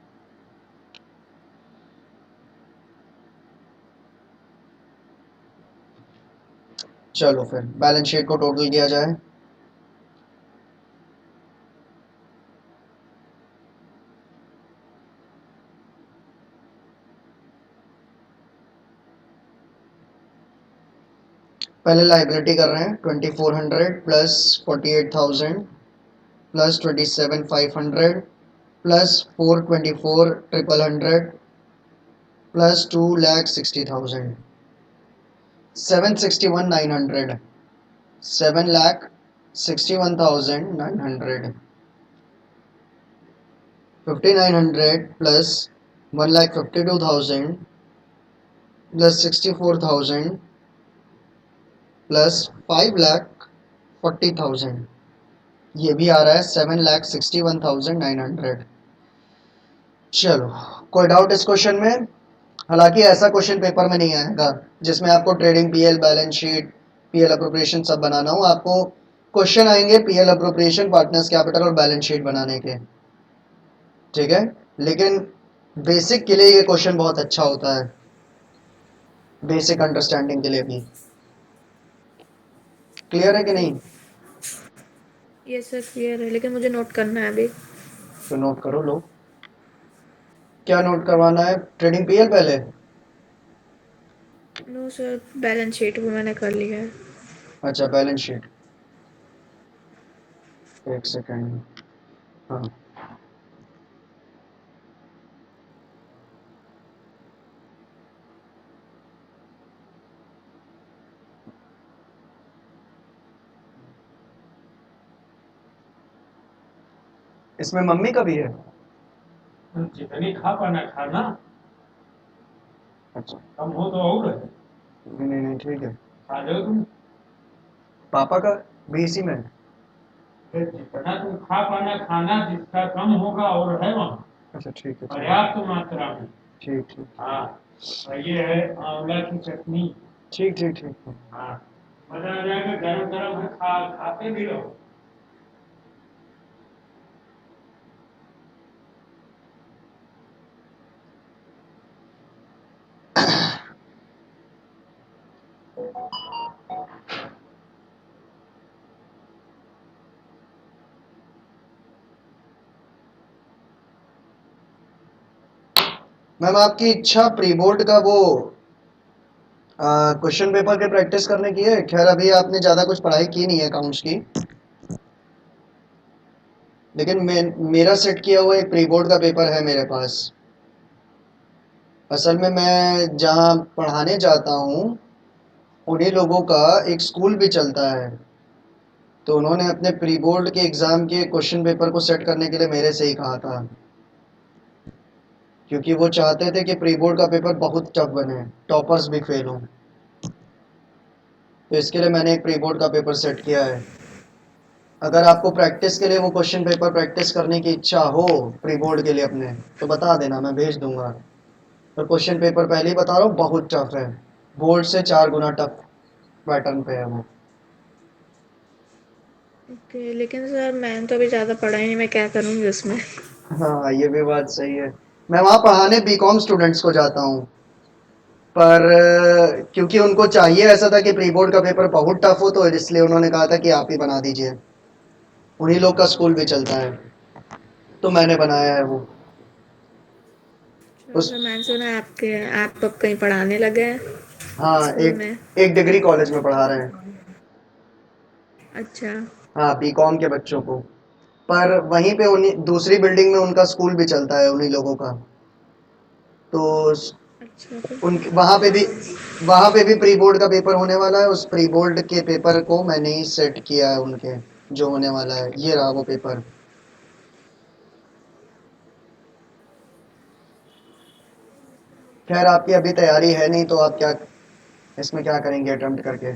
चलो फिर बैलेंस शीट को टोटल किया जाए। पहले लाइबिलिटी कर रहे हैं। 2,400 plus 48,000 plus 27,500 plus 424,100 plus 2,60,000। 761,900। 7,61,900। 5,900 plus 1,52,000 plus 64,000 plus 5,40,000। ये भी आ रहा है 7,61,900। चलो, कोई डाउट इस क्वेश्चन में? हालांकि ऐसा क्वेश्चन पेपर में नहीं आएगा जिसमें आपको trading PL, balance sheet, PL appropriation सब बनाना हो। आपको क्वेश्चन आएंगे पीएल अप्रोप्रिएशन, पार्टनर्स कैपिटल और बैलेंस शीट बनाने के। ठीक है, लेकिन बेसिक के लिए ये क्वेश्चन बहुत अच्छा होता है, बेसिक अंडरस्टैंडिंग के लिए भी। क्लियर है कि नहीं? ये सर क्लियर है, लेकिन मुझे नोट करना है अभी। तो नोट करो लो। क्या नोट करवाना है? ट्रेडिंग पीएल पहले? नो सर, बैलेंस शीट भी मैंने कर लिया है। अच्छा, बैलेंस शीट। एक सेकेंड। हाँ, इसमें मम्मी का भी है? जितनी खा पाना खाना, अच्छा, कम हो तो और है। नहीं नहीं नहीं, ठीक है। खा लो तुम। पापा का भी इसी में है? फिर जितना तुम खा पाना खाना, जिसका कम होगा और है वहाँ अच्छा, ठीक है, ठीक पर्याप्त मात्रा में। ठीक ठीक हाँ, और ये है आंवला की चटनी। ठीक ठीक ठीक है। हाँ, मजा आ जाएगा, गरम गरम है, खाते भी रहो। मैम, आपकी इच्छा प्री बोर्ड का वो क्वेश्चन पेपर के प्रैक्टिस करने की है? खैर अभी आपने ज़्यादा कुछ पढ़ाई की नहीं है अकाउंट्स की, लेकिन मेरा सेट किया हुआ एक प्री बोर्ड का पेपर है मेरे पास। असल में मैं जहाँ पढ़ाने जाता हूँ उन्हीं लोगों का एक स्कूल भी चलता है, तो उन्होंने अपने प्री बोर्ड के एग्ज़ाम के क्वेश्चन पेपर को सेट करने के लिए मेरे से ही कहा था, क्योंकि वो चाहते थे कि प्री बोर्ड का पेपर बहुत टफ बने, टॉपर्स भी फेल हों। तो इसके लिए मैंने एक प्री बोर्ड का पेपर सेट किया है। अगर आपको प्रैक्टिस के लिए वो क्वेश्चन पेपर प्रैक्टिस करने की इच्छा हो प्री बोर्ड के लिए अपने, तो बता देना, मैं भेज दूंगा। पर क्वेश्चन पेपर पहले ही बता रहा हूँ बहुत टफ है, बोर्ड से 4 गुना टफ पैटर्न पे है वो। ओके, लेकिन सर मैंने तो अभी ज़्यादा पढ़ा ही नहीं, मैं क्या करूँगी उसमें? हाँ, ये भी बात सही है। मैं वहाँ पढ़ाने बीकॉम स्टूडेंट्स को जाता हूँ, पर क्योंकि उनको चाहिए ऐसा था कि प्री बोर्ड का पेपर बहुत टफ हो, तो इसलिए उन्होंने कहा था कि आप ही बना दीजिए। उन्हीं लोग का स्कूल भी चलता है, तो मैंने बनाया है वो। अच्छा, उस सर मैंने सुना है आपके आप अब कहीं पढ़ाने लगे हैं हाँ, स्कूल एक में। एक डिग्री कॉलेज में पढ़ा रहे हैं। अच्छा। हाँ, बीकॉम के बच्चों को। पर वहीं पे उन्हीं दूसरी बिल्डिंग में उनका स्कूल भी चलता है उन्हीं लोगों का। तो अच्छा तो उन वहाँ पे भी प्री बोर्ड का पेपर होने वाला है। उस प्री बोर्ड के पेपर को मैंने ही सेट किया है उनके, जो होने वाला है। ये रहा वो पेपर। खैर आपकी अभी तैयारी है नहीं, तो आप क्या इसमें क्या करेंगे अटेम्प्ट करके?